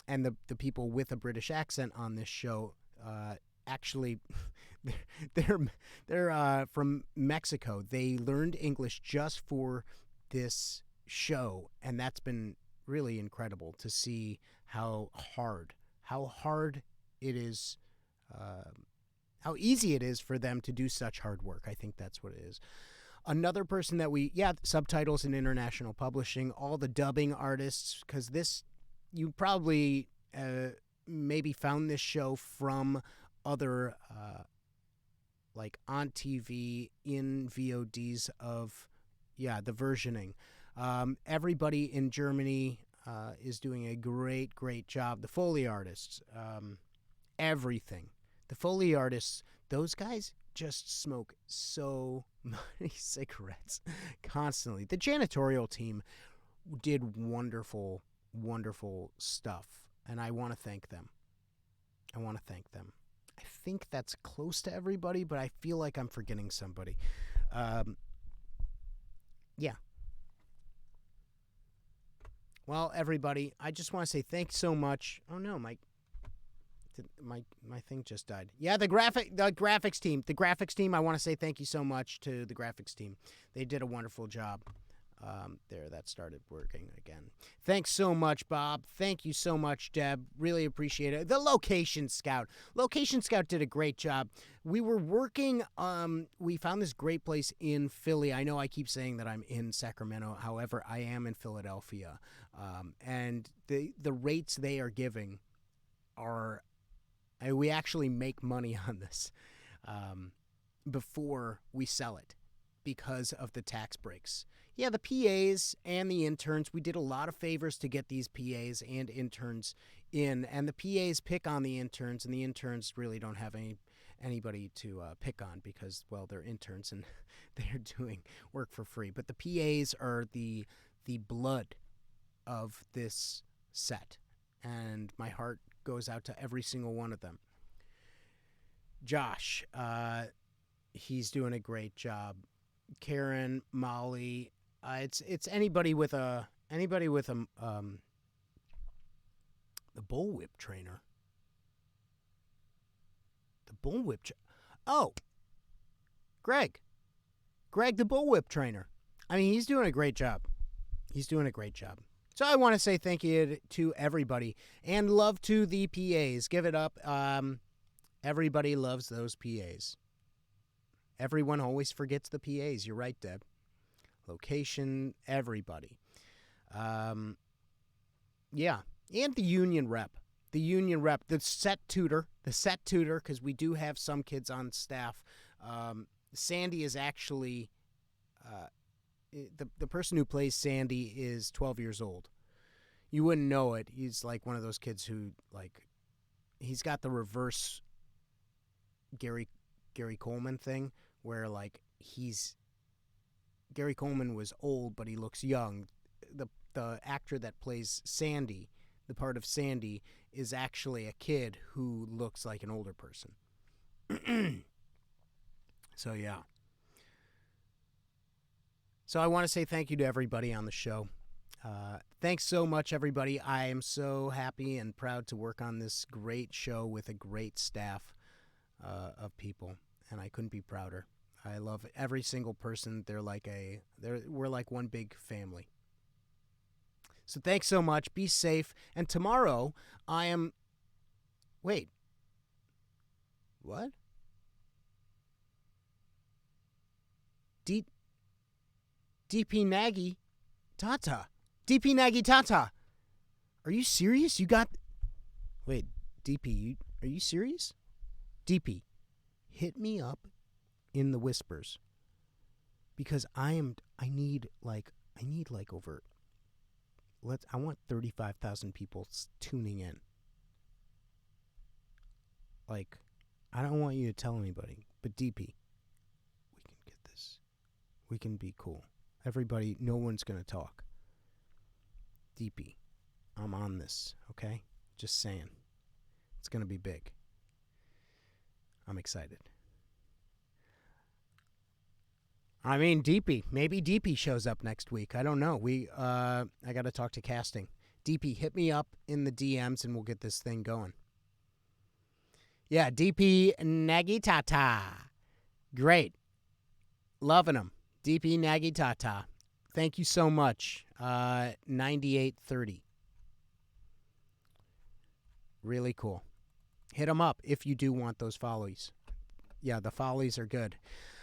And the people with a British accent on this show, actually, they're from Mexico. They learned English just for this show, and that's been really incredible to see how hard it is, how easy it is for them to do such hard work. I think that's what it is. Another person that subtitles and international publishing, all the dubbing artists, because this, you probably maybe found this show from other, like on TV, in VODs of, the versioning. Everybody in Germany is doing a great job. The Foley artists, everything. The Foley artists, those guys just smoke so many cigarettes constantly. The janitorial team did wonderful stuff, and I want to thank them. I think that's close to everybody, but I feel like I'm forgetting somebody. Yeah. Well, everybody, I just want to say thanks so much. Oh no, my thing just died. Yeah, the graphics team. I want to say thank you so much to the graphics team. They did a wonderful job. There, that started working again. Thanks so much, Bob. Thank you so much, Deb. Really appreciate it. The Location Scout did a great job. We were working, we found this great place in Philly. I know I keep saying that I'm in Sacramento. However, I am in Philadelphia. And the rates they are giving are, we actually make money on this before we sell it because of the tax breaks. Yeah, the PAs and the interns, we did a lot of favors to get these PAs and interns in, and the PAs pick on the interns, and the interns really don't have anybody to pick on because, well, they're interns and they're doing work for free. But the PAs are the blood of this set, and my heart goes out to every single one of them. Josh, he's doing a great job. Karen, Molly, it's anybody with the bullwhip trainer. The bullwhip. Greg, the bullwhip trainer. I mean, he's doing a great job. So I want to say thank you to everybody and love to the PAs. Give it up. Everybody loves those PAs. Everyone always forgets the PAs. You're right, Deb. Location, everybody. Yeah. And the union rep. The set tutor, because we do have some kids on staff. Sandy is actually, the person who plays Sandy is 12 years old. You wouldn't know it. He's like one of those kids who, like, he's got the reverse Gary Coleman thing, where, like, Gary Coleman was old, but he looks young. The actor that plays Sandy, the part of Sandy, is actually a kid who looks like an older person. So, yeah. So I want to say thank you to everybody on the show. Thanks so much, everybody. I am so happy and proud to work on this great show with a great staff of people, and I couldn't be prouder. I love every single person. We're like one big family. So thanks so much. Be safe. And tomorrow wait. What? DP Nagy Tata. DP Nagy Tata. Are you serious? Wait, DP, are you serious? DP, hit me up in the whispers. Because I need over, I want 35,000 people tuning in. Like, I don't want you to tell anybody, but DP, we can get this. We can be cool. Everybody, no one's going to talk. DP, I'm on this, okay? Just saying. It's going to be big. I'm excited. I mean, DP. Maybe DP shows up next week. I don't know. I got to talk to casting. DP, hit me up in the DMs and we'll get this thing going. Yeah, DP Nagitata. Great. Loving him. DP Nagitata. Thank you so much. 9830. Really cool. Hit him up if you do want those follies. Yeah, the follies are good.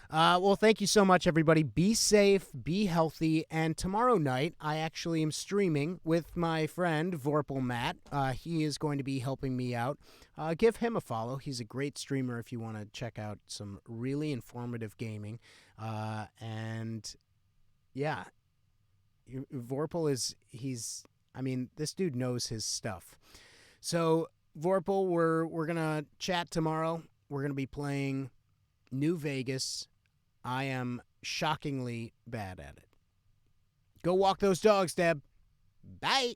Well, thank you so much, everybody. Be safe, be healthy, and tomorrow night I actually am streaming with my friend Vorpal Matt. He is going to be helping me out. Give him a follow. He's a great streamer if you want to check out some really informative gaming. And yeah, Vorpal this dude knows his stuff. So Vorpal, we're gonna chat tomorrow. We're gonna be playing New Vegas. I am shockingly bad at it. Go walk those dogs, Deb. Bye.